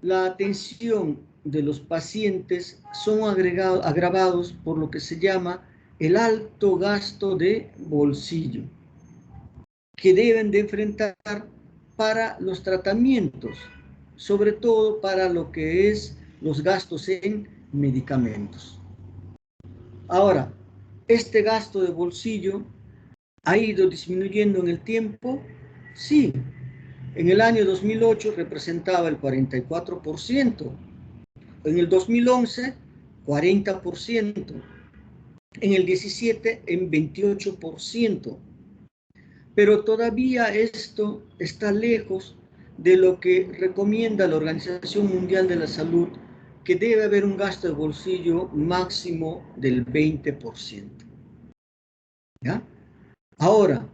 la atención de los pacientes son agravados por lo que se llama el alto gasto de bolsillo que deben de enfrentar para los tratamientos, sobre todo para lo que es los gastos en medicamentos. Ahora, este gasto de bolsillo ha ido disminuyendo en el tiempo, sí. En el año 2008 representaba el 44%, en el 2011 40%, en el 17 en 28%, pero todavía esto está lejos de lo que recomienda la Organización Mundial de la Salud, que debe haber un gasto de bolsillo máximo del 20%. ¿Ya? Ahora,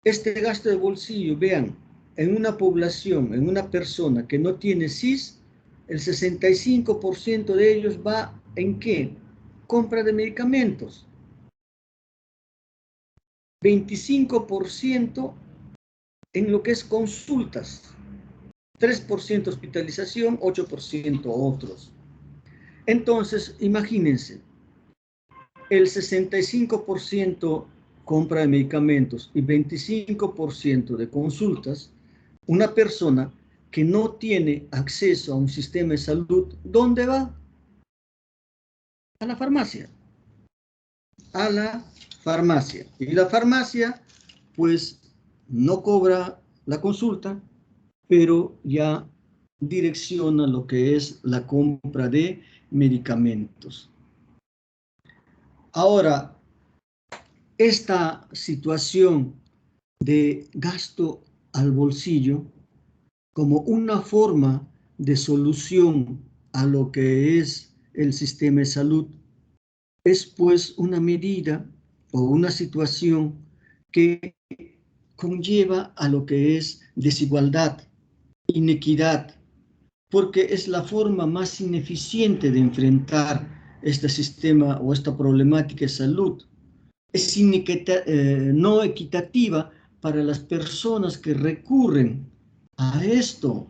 este gasto de bolsillo, vean, en una población, en una persona que no tiene SIS, el 65% de ellos va ¿en qué? Compra de medicamentos. 25% en lo que es consultas. 3% hospitalización, 8% otros. Entonces, imagínense, el 65% compra de medicamentos y 25% de consultas, una persona que no tiene acceso a un sistema de salud, ¿dónde va? A la farmacia. A la farmacia. Y la farmacia, pues, no cobra la consulta, pero ya direcciona lo que es la compra de medicamentos. Ahora, esta situación de gasto al bolsillo como una forma de solución a lo que es el sistema de salud es pues una medida o una situación que conlleva a lo que es desigualdad, inequidad, porque es la forma más ineficiente de enfrentar este sistema o esta problemática de salud. Es no equitativa para las personas que recurren a esto.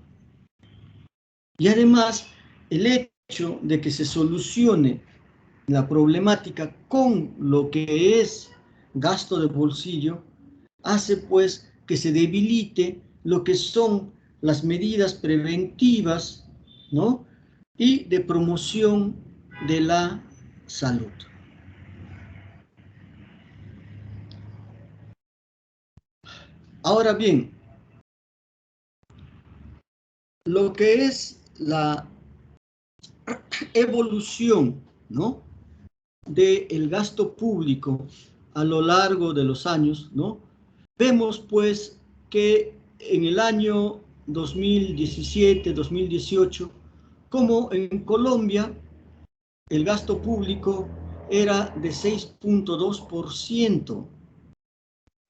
Y además, el hecho de que se solucione la problemática con lo que es gasto de bolsillo, hace pues que se debilite lo que son las medidas preventivas, ¿no? Y de promoción de la salud. Ahora bien, lo que es la evolución, ¿no?, del gasto público a lo largo de los años, ¿no? Vemos pues que en el año 2017, 2018, como en Colombia el gasto público era de 6.2%,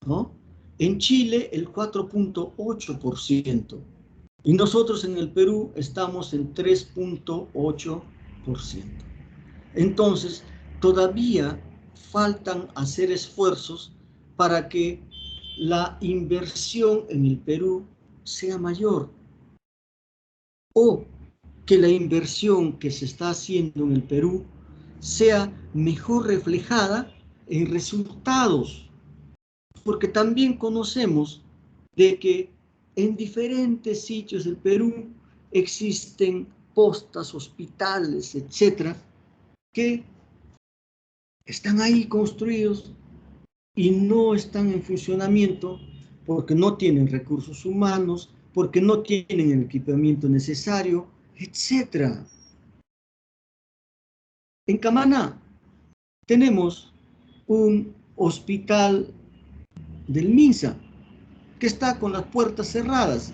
¿no? En Chile el 4.8%. Y nosotros en el Perú estamos en 3.8%. Entonces, todavía faltan hacer esfuerzos para que la inversión en el Perú sea mayor, o que la inversión que se está haciendo en el Perú sea mejor reflejada en resultados, porque también conocemos de que en diferentes sitios del Perú existen postas, hospitales, etcétera, que están ahí construidos y no están en funcionamiento porque no tienen recursos humanos, porque no tienen el equipamiento necesario, etcétera. En Camaná tenemos un hospital del MINSA que está con las puertas cerradas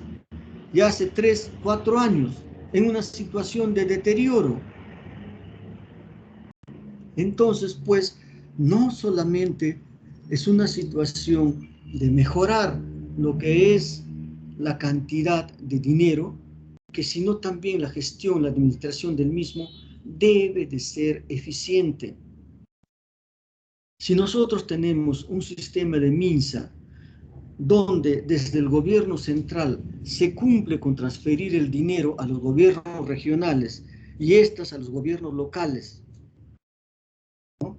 ya hace 3, 4 años en una situación de deterioro. Entonces, pues, no solamente es una situación de mejorar lo que es la cantidad de dinero, que sino también la gestión, la administración del mismo debe de ser eficiente. Si nosotros tenemos un sistema de MINSA donde desde el gobierno central se cumple con transferir el dinero a los gobiernos regionales y estas a los gobiernos locales, ¿no?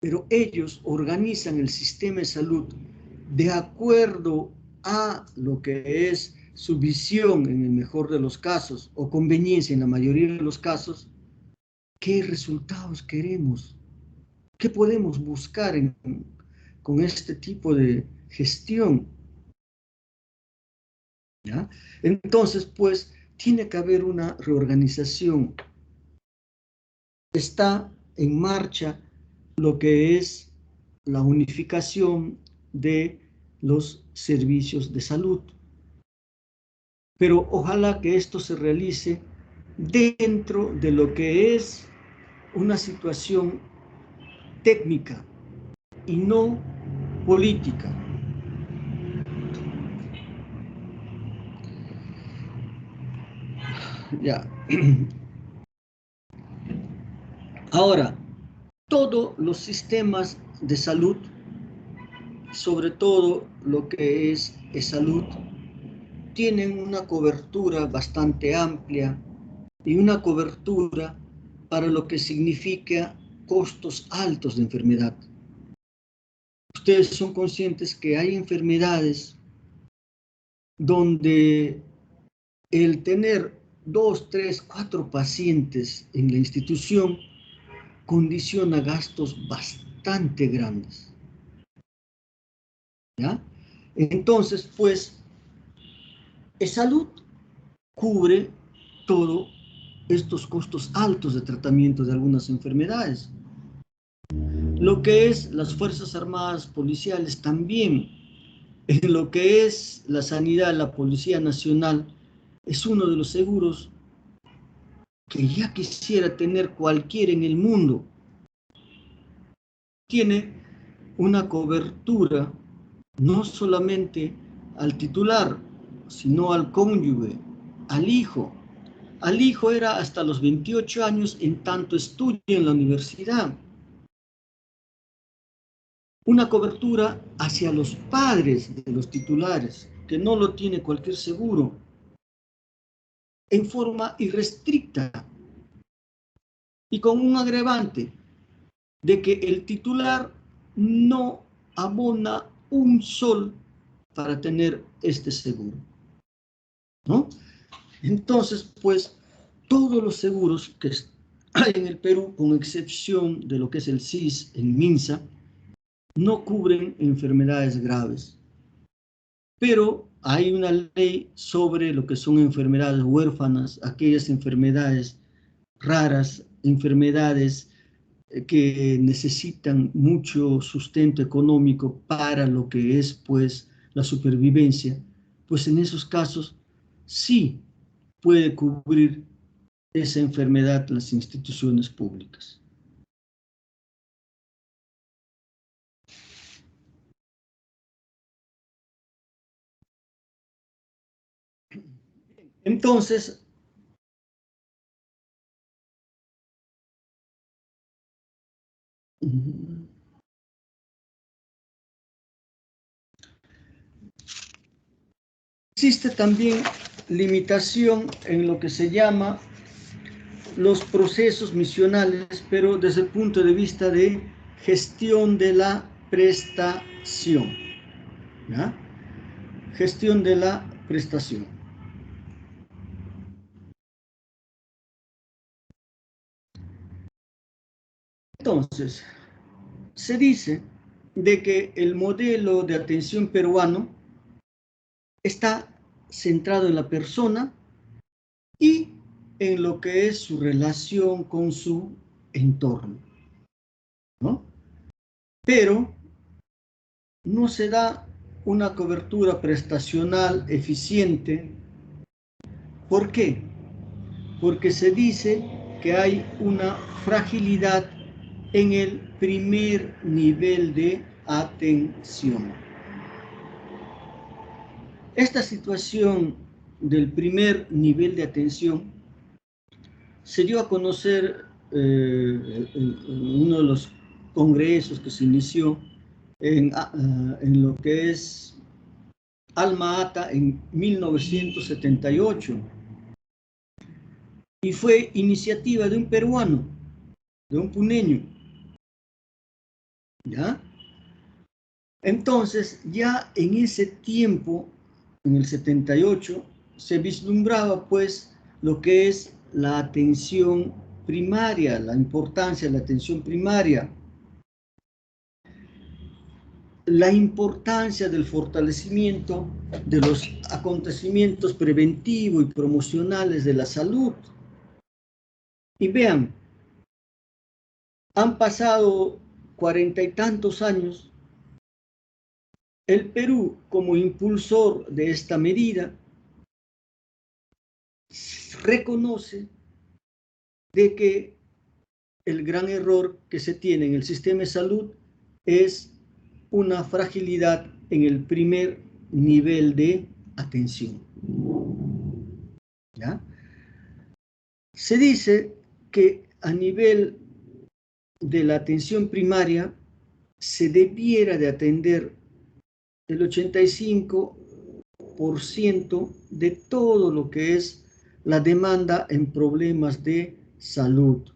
Pero ellos organizan el sistema de salud de acuerdo a lo que es su visión en el mejor de los casos o conveniencia en la mayoría de los casos. ¿Qué resultados queremos? ¿Qué podemos buscar con este tipo de gestión? ¿Ya? Entonces, pues, tiene que haber una reorganización. Está en marcha lo que es la unificación de los servicios de salud. Pero ojalá que esto se realice dentro de lo que es una situación técnica y no política. Ya. Ahora, todos los sistemas de salud, sobre todo lo que es salud, tienen una cobertura bastante amplia y una cobertura para lo que significa costos altos de enfermedad. Ustedes son conscientes que hay enfermedades donde el tener 2, 3, 4 pacientes en la institución condiciona gastos bastante grandes. ¿Ya? Entonces, pues, salud cubre todos estos costos altos de tratamiento de algunas enfermedades. Lo que es las Fuerzas Armadas Policiales también, en lo que es la sanidad, la Policía Nacional, es uno de los seguros que ya quisiera tener cualquiera en el mundo. Tiene una cobertura no solamente al titular, sino al cónyuge, al hijo. Al hijo era hasta los 28 años en tanto estudia en la universidad. Una cobertura hacia los padres de los titulares, que no lo tiene cualquier seguro, en forma irrestricta y con un agravante de que el titular no abona un sol para tener este seguro, ¿no? Entonces, pues, todos los seguros que hay en el Perú, con excepción de lo que es el SIS, el MINSA, no cubren enfermedades graves. Pero hay una ley sobre lo que son enfermedades huérfanas, aquellas enfermedades raras, enfermedades que necesitan mucho sustento económico para lo que es, pues, la supervivencia, pues en esos casos sí puede cubrir esa enfermedad las instituciones públicas. Entonces, existe también limitación en lo que se llama los procesos misionales, pero desde el punto de vista de gestión de la prestación. ¿Ya? Gestión de la prestación. Entonces, se dice de que el modelo de atención peruano está centrado en la persona y en lo que es su relación con su entorno, ¿no? Pero no se da una cobertura prestacional eficiente. ¿Por qué? Porque se dice que hay una fragilidad en el primer nivel de atención. Esta situación del primer nivel de atención se dio a conocer en uno de los congresos que se inició en lo que es Alma Ata en 1978, y fue iniciativa de un peruano, de un puneño, ¿ya? Entonces, ya en ese tiempo, en el 78, se vislumbraba pues lo que es la atención primaria, la importancia de la atención primaria, la importancia del fortalecimiento de los acontecimientos preventivos y promocionales de la salud. Y vean, han pasado 40 y tantos años. El Perú, como impulsor de esta medida, reconoce de que el gran error que se tiene en el sistema de salud es una fragilidad en el primer nivel de atención. ¿Ya? Se dice que a nivel de la atención primaria se debiera de atender el 85% de todo lo que es la demanda en problemas de salud.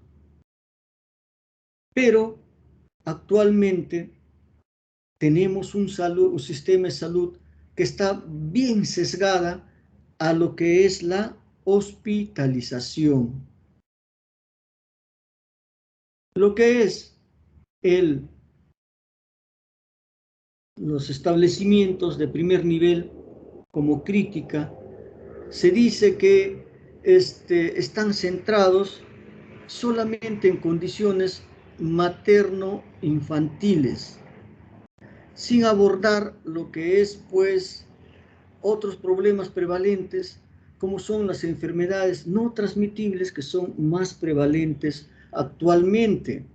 Pero actualmente tenemos un sistema de salud que está bien sesgada a lo que es la hospitalización. Lo que es los establecimientos de primer nivel como crítica, se dice que están centrados solamente en condiciones materno-infantiles, sin abordar lo que es, pues, otros problemas prevalentes, como son las enfermedades no transmitibles, que son más prevalentes actualmente,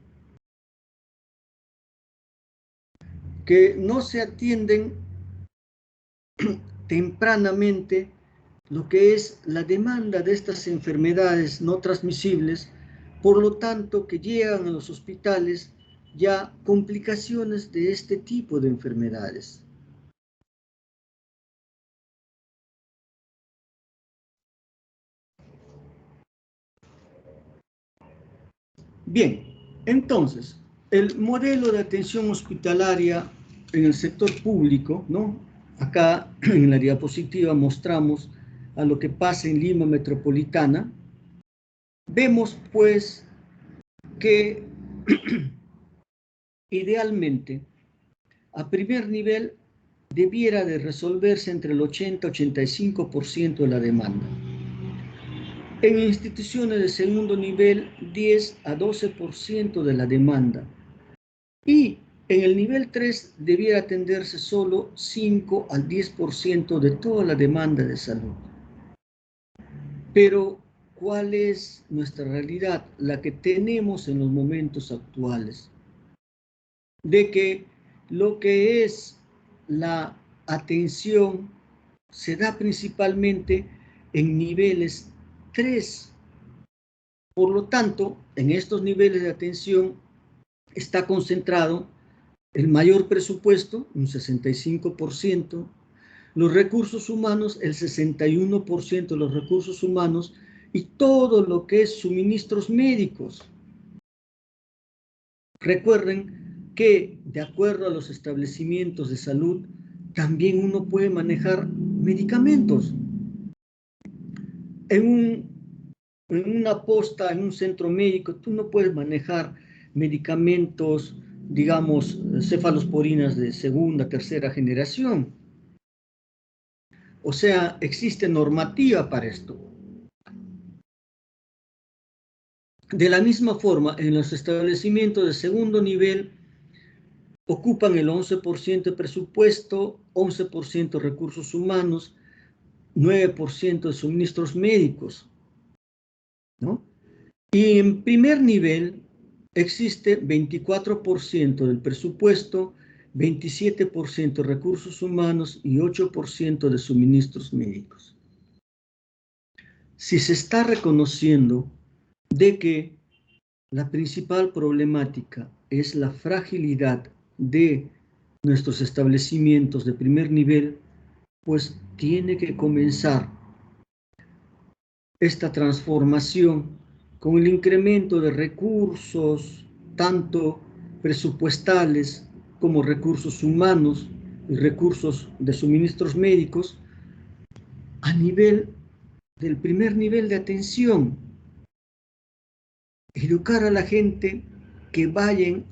que no se atienden tempranamente lo que es la demanda de estas enfermedades no transmisibles, por lo tanto que llegan a los hospitales ya complicaciones de este tipo de enfermedades. Bien, entonces, el modelo de atención hospitalaria en el sector público, ¿no? Acá en la diapositiva mostramos a lo que pasa en Lima Metropolitana. Vemos pues que idealmente a primer nivel debiera de resolverse entre el 80 y 85% de la demanda. En instituciones de segundo nivel, 10 a 12% de la demanda. Y en el nivel 3 debiera atenderse solo 5 al 10% de toda la demanda de salud. Pero, ¿cuál es nuestra realidad? La que tenemos en los momentos actuales. De que lo que es la atención se da principalmente en niveles 3. Por lo tanto, en estos niveles de atención está concentrado el mayor presupuesto, un 65%, los recursos humanos, el 61% de los recursos humanos, y todo lo que es suministros médicos. Recuerden que, de acuerdo a los establecimientos de salud, también uno puede manejar medicamentos. En una posta, en un centro médico, tú no puedes manejar medicamentos, digamos, cefalosporinas de segunda, tercera generación. O sea, existe normativa para esto. De la misma forma, en los establecimientos de segundo nivel ocupan el 11% de presupuesto, 11% de recursos humanos, 9% de suministros médicos, ¿no? Y en primer nivel existe 24% del presupuesto, 27% de recursos humanos y 8% de suministros médicos. Si se está reconociendo de que la principal problemática es la fragilidad de nuestros establecimientos de primer nivel, pues tiene que comenzar esta transformación con el incremento de recursos, tanto presupuestales como recursos humanos y recursos de suministros médicos, a nivel del primer nivel de atención. Educar a la gente que vayan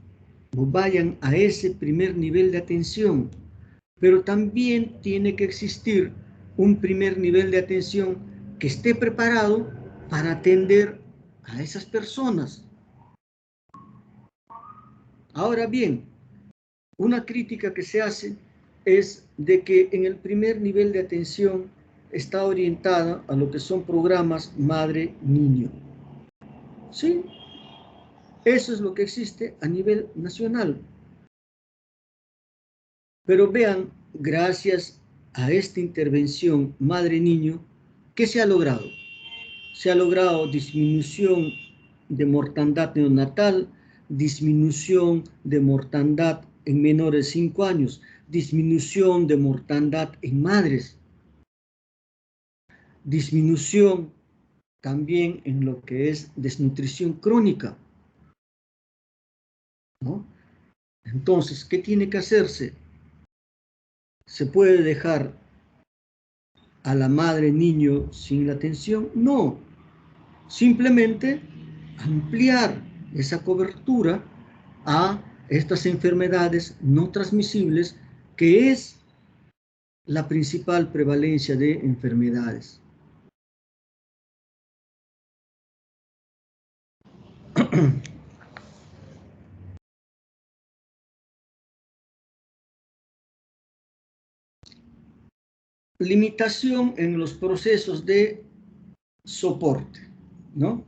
a ese primer nivel de atención, pero también tiene que existir un primer nivel de atención que esté preparado para atender a esas personas. Ahora bien, una crítica que se hace es de que en el primer nivel de atención está orientada a lo que son programas madre-niño. ¿Sí? Eso es lo que existe a nivel nacional. Pero vean, gracias a esta intervención madre-niño, ¿qué se ha logrado? Se ha logrado disminución de mortandad neonatal, disminución de mortandad en menores de 5 años, disminución de mortandad en madres, disminución también en lo que es desnutrición crónica, ¿no? Entonces, ¿qué tiene que hacerse? ¿Se puede dejar a la madre niño sin la atención? No, simplemente ampliar esa cobertura a estas enfermedades no transmisibles, que es la principal prevalencia de enfermedades. Limitación en los procesos de soporte, ¿no?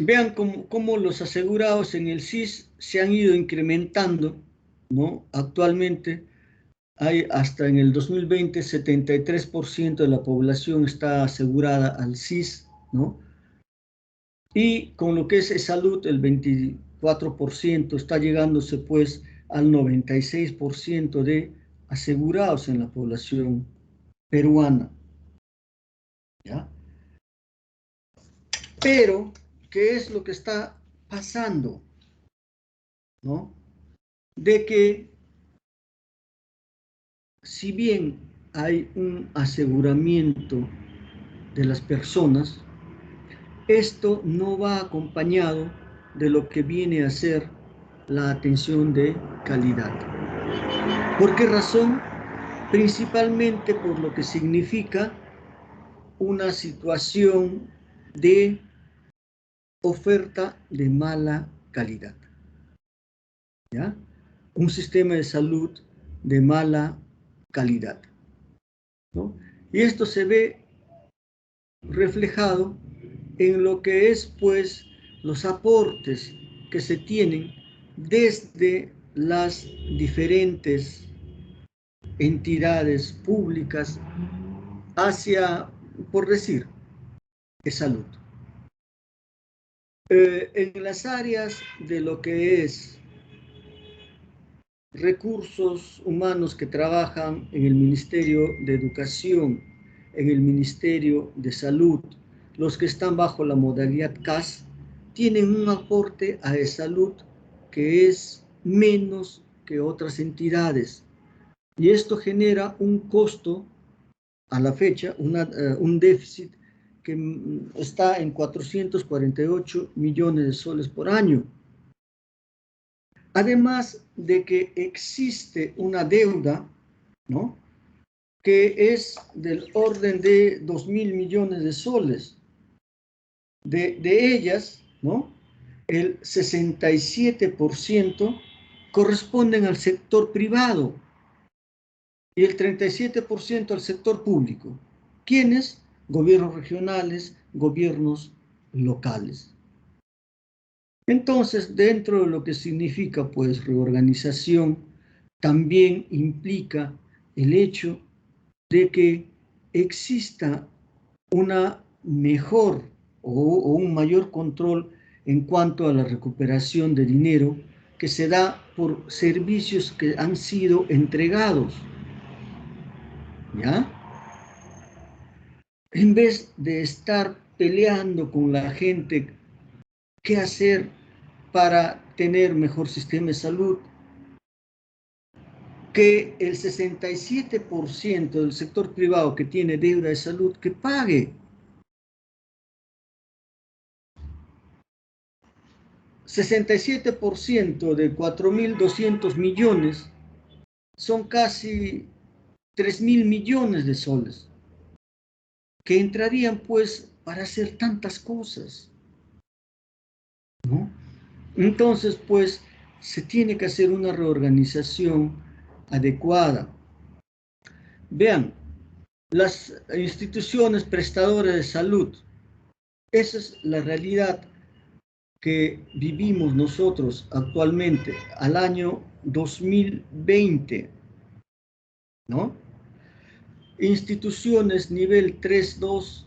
Vean cómo los asegurados en el SIS se han ido incrementando, ¿no? Actualmente hay hasta en el 2020 73% de la población está asegurada al SIS, ¿no? Y con lo que es salud, el 24% está llegándose pues al 96% de asegurados en la población peruana, ¿ya? Pero, ¿qué es lo que está pasando? ¿No? De que si bien hay un aseguramiento de las personas, esto no va acompañado de lo que viene a ser la atención de calidad. ¿Por qué razón? principalmente por lo que significa una situación de oferta de mala calidad, ¿ya? Un sistema de salud de mala calidad, ¿no? Y esto se ve reflejado en lo que es, pues, los aportes que se tienen desde las diferentes entidades públicas hacia, por decir, de salud. En las áreas de lo que es recursos humanos que trabajan en el Ministerio de Educación, en el Ministerio de Salud, los que están bajo la modalidad CAS, tienen un aporte a salud que es menos que otras entidades. Y esto genera un costo, a la fecha, un déficit que está en 448 millones de soles por año. Además de que existe una deuda, ¿no?, que es del orden de 2.000 millones de soles. De ellas, ¿no?, el 67% corresponden al sector privado y el 37% al sector público. ¿Quiénes? Gobiernos regionales, gobiernos locales. Entonces, dentro de lo que significa, pues, reorganización, también implica el hecho de que exista una mejor o un mayor control en cuanto a la recuperación de dinero que se da por servicios que han sido entregados, ¿ya? En vez de estar peleando con la gente qué hacer para tener mejor sistema de salud, que el 67% del sector privado que tiene deuda de salud, que pague. 67% de 4.200 millones son casi 3.000 millones de soles, que entrarían, pues, para hacer tantas cosas, ¿no? Entonces, pues, se tiene que hacer una reorganización adecuada. Vean, las instituciones prestadoras de salud, esa es la realidad que vivimos nosotros actualmente al año 2020, ¿no? Instituciones nivel 3, 2,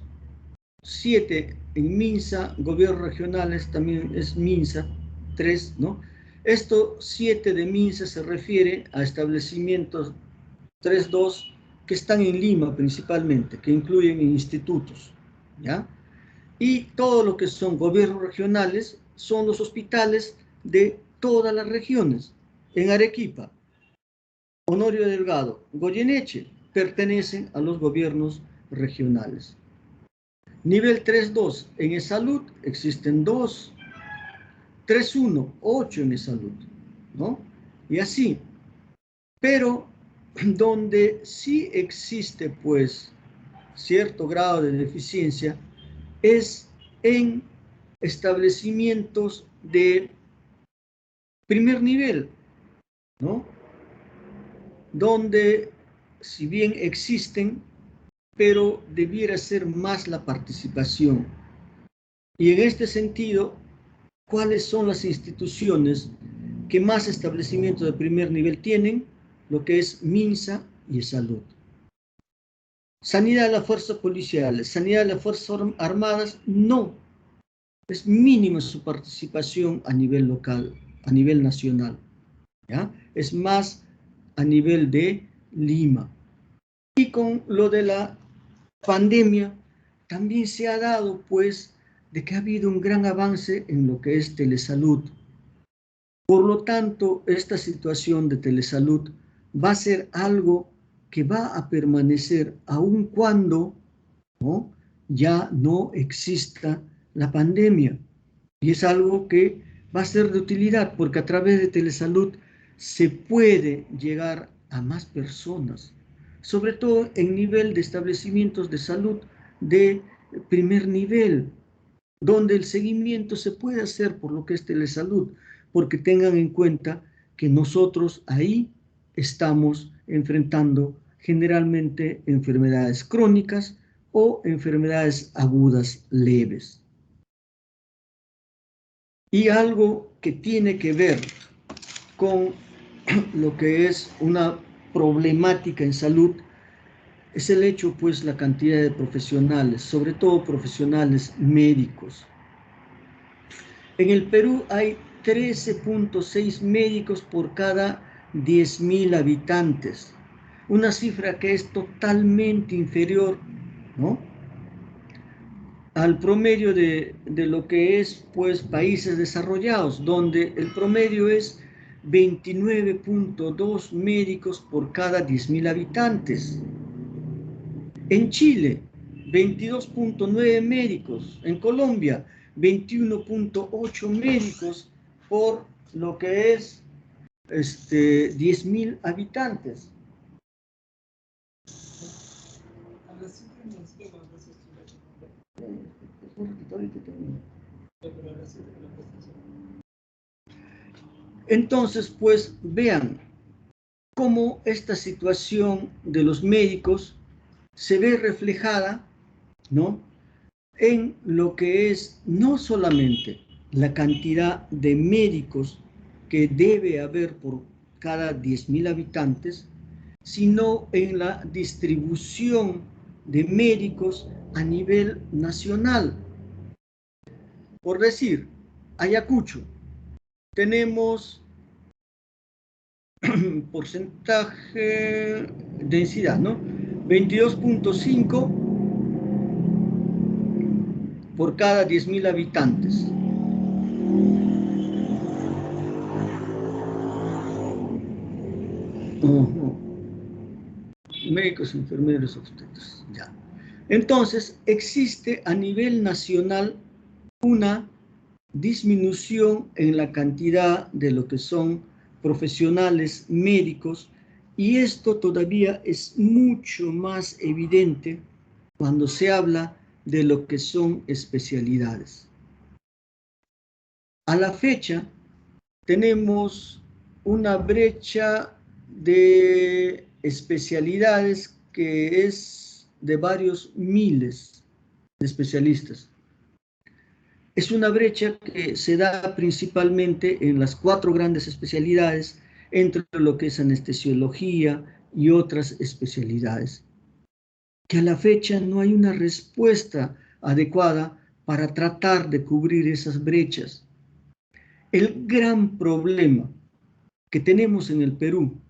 7 en MINSA, gobiernos regionales también es MINSA 3, ¿no? Esto 7 de MINSA se refiere a establecimientos 3, 2 que están en Lima principalmente, que incluyen institutos, ¿ya? Y todo lo que son gobiernos regionales son los hospitales de todas las regiones. En Arequipa, Honorio Delgado, Goyeneche, pertenecen a los gobiernos regionales. Nivel 3.2, en e-salud existen 2, 3.1, 8 en e-salud, ¿no? Y así. Pero donde sí existe, pues, cierto grado de deficiencia es en establecimientos de primer nivel, ¿no? Donde, si bien existen, pero debiera ser más la participación. Y en este sentido, ¿cuáles son las instituciones que más establecimientos de primer nivel tienen? Lo que es MINSA y salud. Sanidad de las fuerzas policiales, sanidad de las fuerzas armadas, no. Es mínima su participación a nivel local, a nivel nacional, ¿ya? Es más a nivel de Lima. Y con lo de la pandemia, también se ha dado, pues, de que ha habido un gran avance en lo que es telesalud. Por lo tanto, esta situación de telesalud va a ser algo que va a permanecer aun cuando, ¿no?, ya no exista la pandemia. Y es algo que va a ser de utilidad porque a través de telesalud se puede llegar a más personas. sobre todo en nivel de establecimientos de salud de primer nivel, donde el seguimiento se puede hacer por lo que es telesalud, porque tengan en cuenta que nosotros ahí estamos enfrentando generalmente enfermedades crónicas o enfermedades agudas leves. Y algo que tiene que ver con lo que es una problemática en salud es el hecho, pues, la cantidad de profesionales, sobre todo profesionales médicos. En el Perú hay 13.6 médicos por cada 10.000 habitantes, una cifra que es totalmente inferior, ¿no?, al promedio de lo que es, pues, países desarrollados, donde el promedio es 29.2 médicos por cada 10.000 habitantes. En Chile, 22.9 médicos. En Colombia, 21.8 médicos por lo que es 10.000 habitantes. Entonces, pues, vean cómo esta situación de los médicos se ve reflejada, ¿no?, en lo que es no solamente la cantidad de médicos que debe haber por cada 10.000 habitantes, sino en la distribución de médicos a nivel nacional. Por decir, Ayacucho, tenemos porcentaje, densidad, ¿no?, 22.5 por cada 10.000 habitantes. Médicos, enfermeros, obstetras, ya. Entonces, existe a nivel nacional una disminución en la cantidad de lo que son profesionales médicos, y esto todavía es mucho más evidente cuando se habla de lo que son especialidades. A la fecha, tenemos una brecha de especialidades que es de varios miles de especialistas. Es una brecha que se da principalmente en las 4 grandes especialidades, entre lo que es anestesiología y otras especialidades, que a la fecha no hay una respuesta adecuada para tratar de cubrir esas brechas. El gran problema que tenemos en el Perú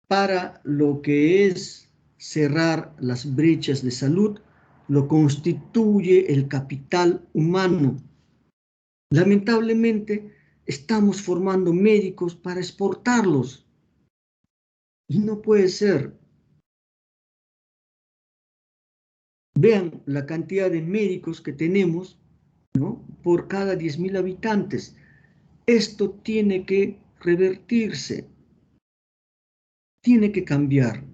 para lo que es cerrar las brechas de salud lo constituye el capital humano. Lamentablemente, estamos formando médicos para exportarlos, y no puede ser. Vean la cantidad de médicos que tenemos, ¿no?, por cada 10.000 habitantes. Esto tiene que revertirse, tiene que cambiar.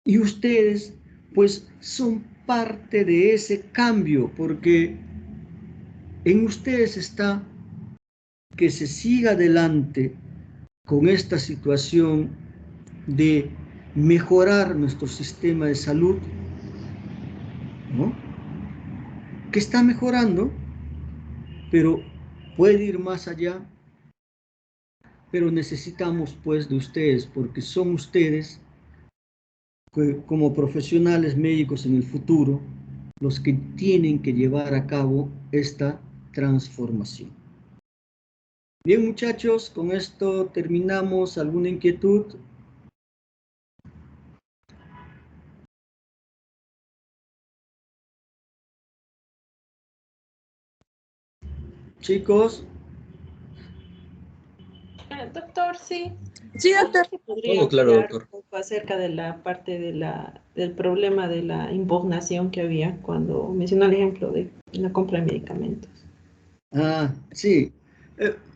Y ustedes, pues, son parte de ese cambio, porque en ustedes está que se siga adelante con esta situación de mejorar nuestro sistema de salud, ¿no?, que está mejorando, pero puede ir más allá. Pero necesitamos, pues, de ustedes, porque son ustedes, como profesionales médicos en el futuro, los que tienen que llevar a cabo esta transformación. Bien, muchachos, con esto terminamos. ¿Alguna inquietud? Chicos. Doctor, sí. Sí, doctor. ¿Podría claro, hablar doctor. un poco acerca de la parte del problema de la impugnación que había cuando mencionó el ejemplo de la compra de medicamentos? Sí.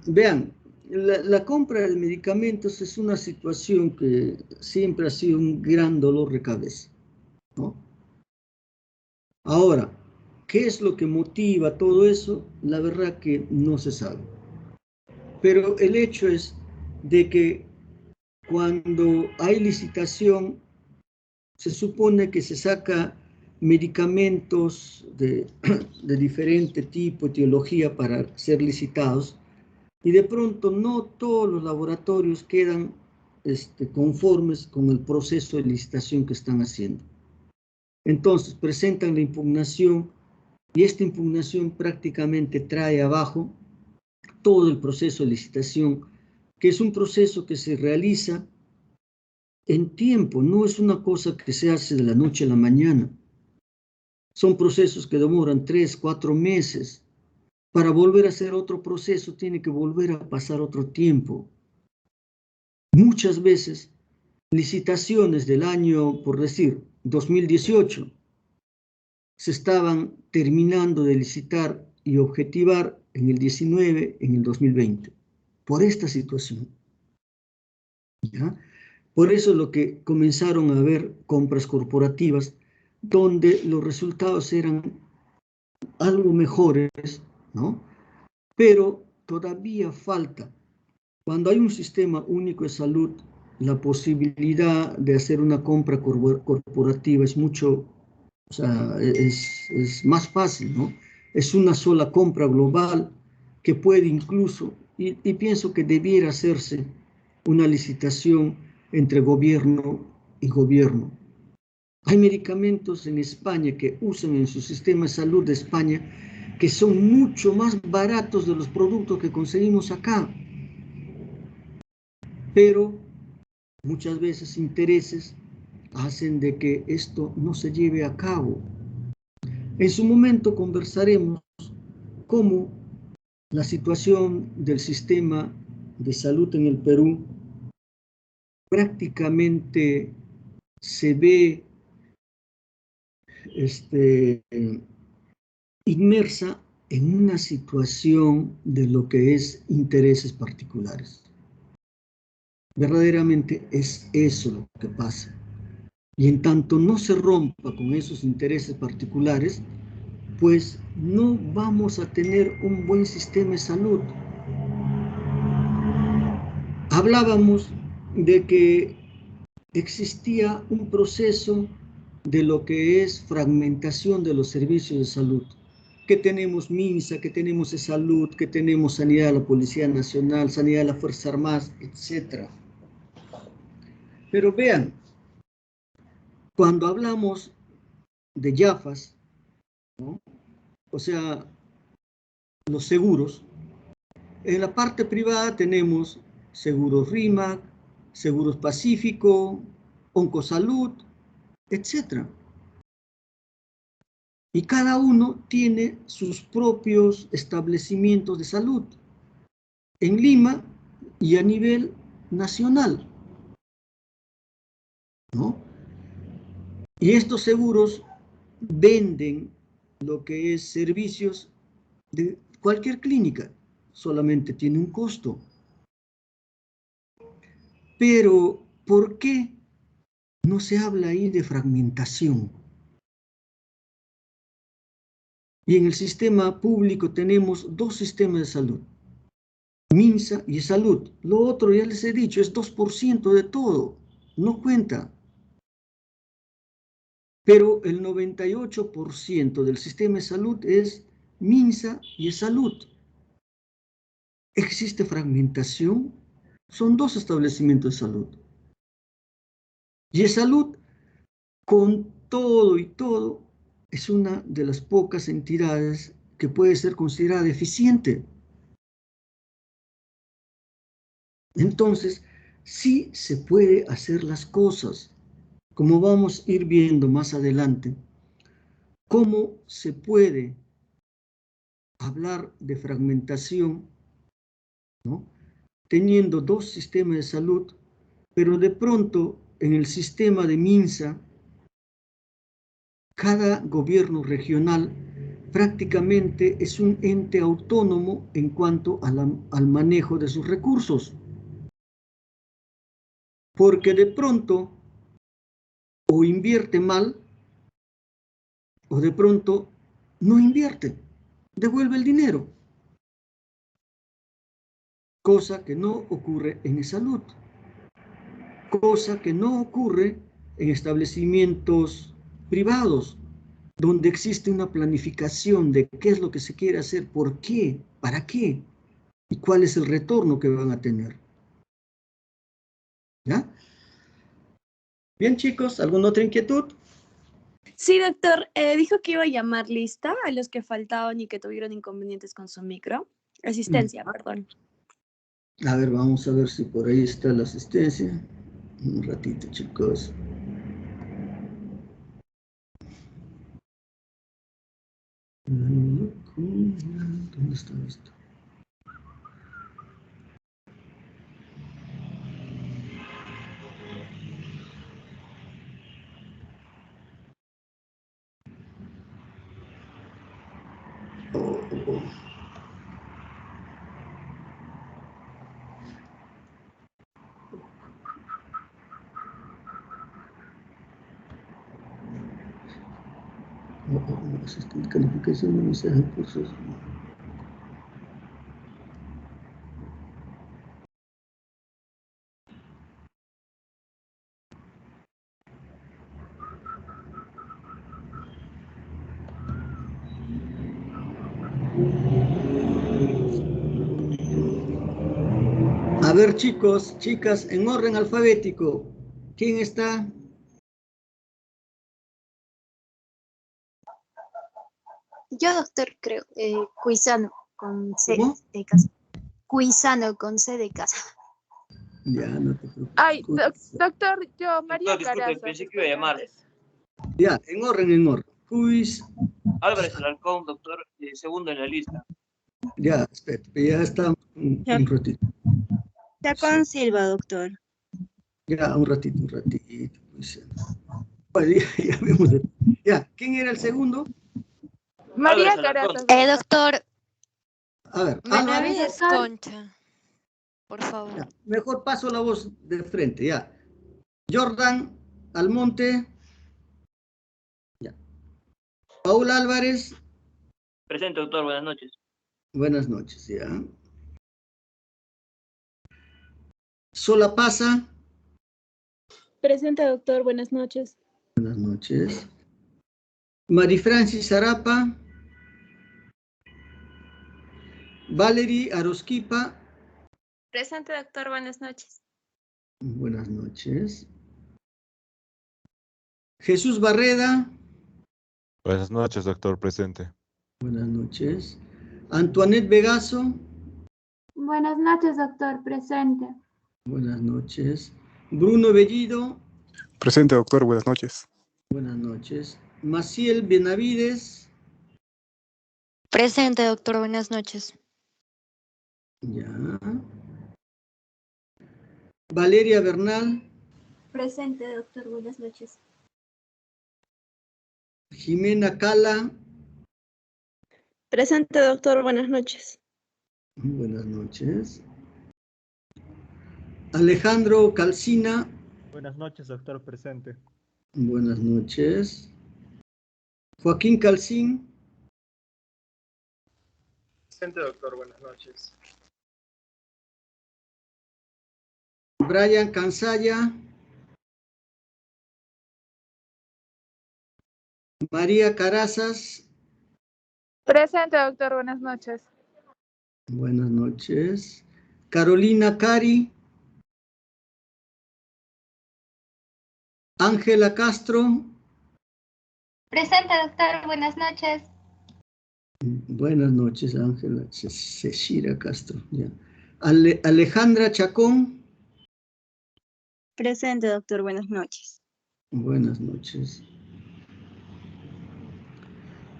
Vean, la compra de medicamentos es una situación que siempre ha sido un gran dolor de cabeza, ¿no? Ahora, ¿qué es lo que motiva todo eso? La verdad que no se sabe. Pero el hecho es de que cuando hay licitación, se supone que se saca medicamentos de diferente tipo, etiología para ser licitados, y de pronto no todos los laboratorios quedan conformes con el proceso de licitación que están haciendo. Entonces presentan la impugnación y esta impugnación prácticamente trae abajo todo el proceso de licitación, que es un proceso que se realiza en tiempo, no es una cosa que se hace de la noche a la mañana. Son procesos que demoran 3, 4 meses. Para volver a hacer otro proceso tiene que volver a pasar otro tiempo. Muchas veces, licitaciones del año, por decir, 2018, se estaban terminando de licitar y objetivar en el 19, en el 2020, por esta situación, ¿ya? Por eso es lo que comenzaron a haber compras corporativas, donde los resultados eran algo mejores, ¿no? Pero todavía falta. Cuando hay un sistema único de salud, la posibilidad de hacer una compra corporativa es mucho, o sea, es más fácil, ¿no? Es una sola compra global que puede incluso, y pienso que debiera hacerse una licitación entre gobierno y gobierno. Hay medicamentos en España que usan en su sistema de salud de España que son mucho más baratos de los productos que conseguimos acá. Pero muchas veces intereses hacen de que esto no se lleve a cabo. En su momento conversaremos cómo la situación del sistema de salud en el Perú prácticamente se ve inmersa en una situación de lo que es intereses particulares. Verdaderamente es eso lo que pasa. Y en tanto no se rompa con esos intereses particulares, pues no vamos a tener un buen sistema de salud. Hablábamos de que existía un proceso de lo que es fragmentación de los servicios de salud, que tenemos MINSA, que tenemos salud, que tenemos sanidad de la Policía Nacional, sanidad de las Fuerzas Armadas, etc. Pero vean, cuando hablamos de YAFAS, ¿no? O sea, los seguros, en la parte privada tenemos Seguros RIMAC, Seguros Pacífico, Oncosalud, etc. Y cada uno tiene sus propios establecimientos de salud en Lima y a nivel nacional, ¿no? Y estos seguros venden lo que es servicios de cualquier clínica, solamente tiene un costo. Pero, ¿por qué no se habla ahí de fragmentación? Y en el sistema público tenemos dos sistemas de salud, MINSA y salud. Lo otro, ya les he dicho, es 2% de todo, no cuenta. Pero el 98% del sistema de salud es MINSA y salud. ¿Existe fragmentación? Son dos establecimientos de salud. Y salud, con todo y todo, es una de las pocas entidades que puede ser considerada eficiente. Entonces, sí se puede hacer las cosas, como vamos a ir viendo más adelante, cómo se puede hablar de fragmentación, ¿no? Teniendo dos sistemas de salud, pero de pronto en el sistema de MINSA, cada gobierno regional prácticamente es un ente autónomo en cuanto al manejo de sus recursos. Porque de pronto o invierte mal o de pronto no invierte, devuelve el dinero. Cosa que no ocurre en salud. Cosa que no ocurre en establecimientos privados, donde existe una planificación de qué es lo que se quiere hacer, por qué, para qué y cuál es el retorno que van a tener. ¿Ya? Bien, chicos, ¿alguna otra inquietud? Sí, doctor. Dijo que iba a llamar lista a los que faltaban y que tuvieron inconvenientes con su micro. Asistencia, perdón. A ver, vamos a ver si por ahí está la asistencia. Un ratito, chicos. ¿Dónde está esto? Calificación de mensaje de cursos. A ver, chicos, chicas, en orden alfabético. ¿Quién está? Yo, doctor, creo. Cuisano, con C ¿Cómo? de casa. Cuisano, con C de casa. Ya, no te preocupes. Ay, doctor, yo, María Doctor, disculpe, Carazo. pensé que iba a llamar. Ya, en orden, en orden. Quiz. Álvarez Alarcón, doctor, segundo en la lista. Ya, espera, ya está un ratito. Chacón Silva, doctor. Ya, un ratito. Pues, bueno, ya vemos. Ya, ¿quién era el segundo? María Álvarez Carazo. Alarcón. Doctor, A ver, Álvarez. Benavides Concha, por favor. Ya, mejor paso la voz de frente, ya. Jordan Almonte. Ya. Paul Álvarez. Presente, doctor, buenas noches. Buenas noches, ya. Sola Pasa. Presente, doctor, buenas noches. Buenas noches. Marifrancis Arapa. Valerie Arosquipa. Presente, doctor, buenas noches. Buenas noches. Jesús Barreda. Buenas noches, doctor, presente. Buenas noches. Antoinette Vegaso. Buenas noches, doctor, presente. Buenas noches. Bruno Bellido. Presente, doctor, buenas noches. Buenas noches. Maciel Benavides. Presente, doctor, buenas noches. Ya. Valeria Bernal. Presente, doctor, buenas noches. Jimena Cala. Presente, doctor, buenas noches. Buenas noches. Alejandro Calcina. Buenas noches, doctor, presente. Buenas noches. Joaquín Calcín. Presente, doctor, buenas noches. Brian Cansaya. María Carazas. Presente, doctor, buenas noches. Buenas noches. Carolina Cari. Ángela Castro. Presente, doctor, buenas noches. Buenas noches, Ángela. Cecilia Castro. Ya. Alejandra Chacón. Presente, doctor, buenas noches. Buenas noches.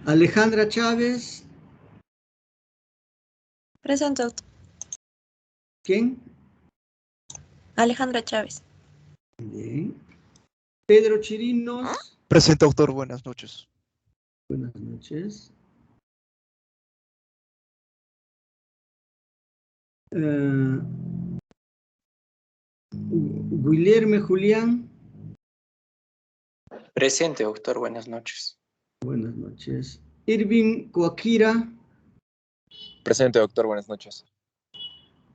Alejandra Chávez. Presente, doctor. ¿Quién? Alejandra Chávez. Bien. Pedro Chirinos. Presente, doctor, buenas noches. Buenas noches. Guilherme Julián. Presente, doctor. Buenas noches. Buenas noches. Irving Coaquira. Presente, doctor. Buenas noches.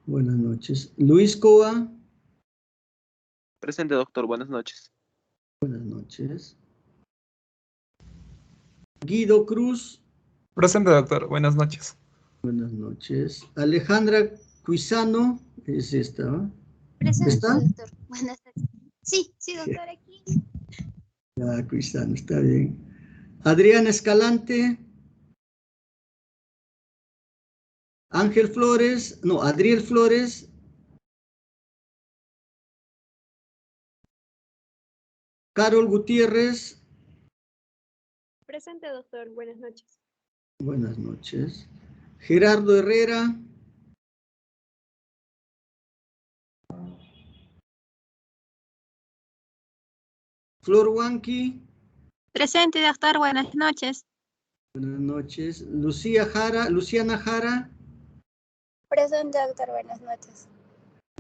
Buenas noches. Luis Coa. Presente, doctor. Buenas noches. Buenas noches. Guido Cruz. Presente, doctor. Buenas noches. Buenas noches. Alejandra Cuisano. Es esta, ¿no? Presente, ¿Está? doctor. Buenas noches. Sí, doctor, aquí. Ah, Cuisano, está bien. Adriana Escalante. Ángel Flores. No, Adriel Flores. Carol Gutiérrez. Presente, doctor. Buenas noches. Buenas noches. Gerardo Herrera. Flor Huanqui. Presente, doctor. Buenas noches. Buenas noches. Luciana Jara. Presente, doctor. Buenas noches.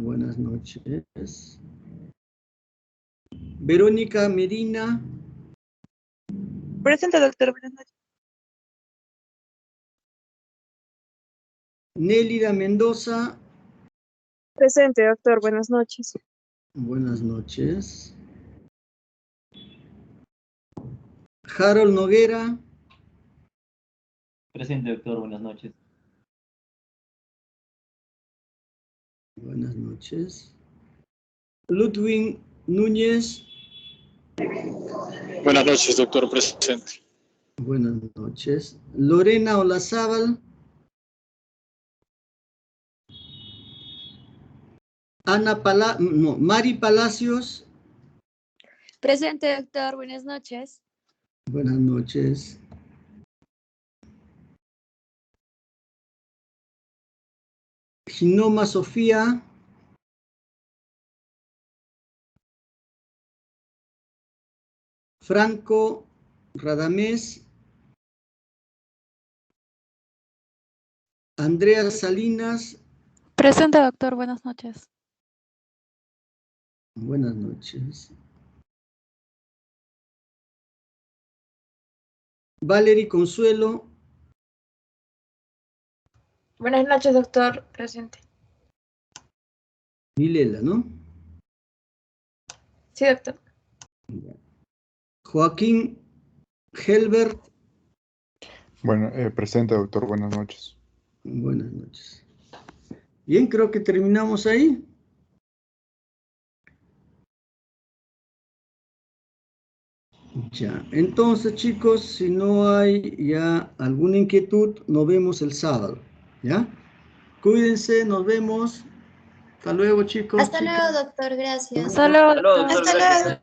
Buenas noches. Verónica Medina. Presente, doctor. Buenas noches. Nélida Mendoza. Presente, doctor. Buenas noches. Buenas noches. Harold Noguera. Presente, doctor. Buenas noches. Buenas noches. Ludwig Núñez. Buenas noches, doctor. Presente. Buenas noches. Lorena Olazábal. Mari Palacios. Presente, doctor. Buenas noches. Buenas noches. Ginoma Sofía. Franco Radamés. Andrea Salinas. Presente, doctor. Buenas noches. Buenas noches. Valery Consuelo. Buenas noches, doctor. Presente. Vilela, ¿no? Sí, doctor. Joaquín Helbert. Bueno, presente, doctor. Buenas noches. Buenas noches. Bien, creo que terminamos ahí. Ya, entonces chicos, si no hay ya alguna inquietud, nos vemos el sábado, ¿ya? Cuídense, nos vemos. Hasta luego chicos. Hasta luego, doctor. Gracias. Hasta luego, Hasta luego, doctor. doctor. Gracias.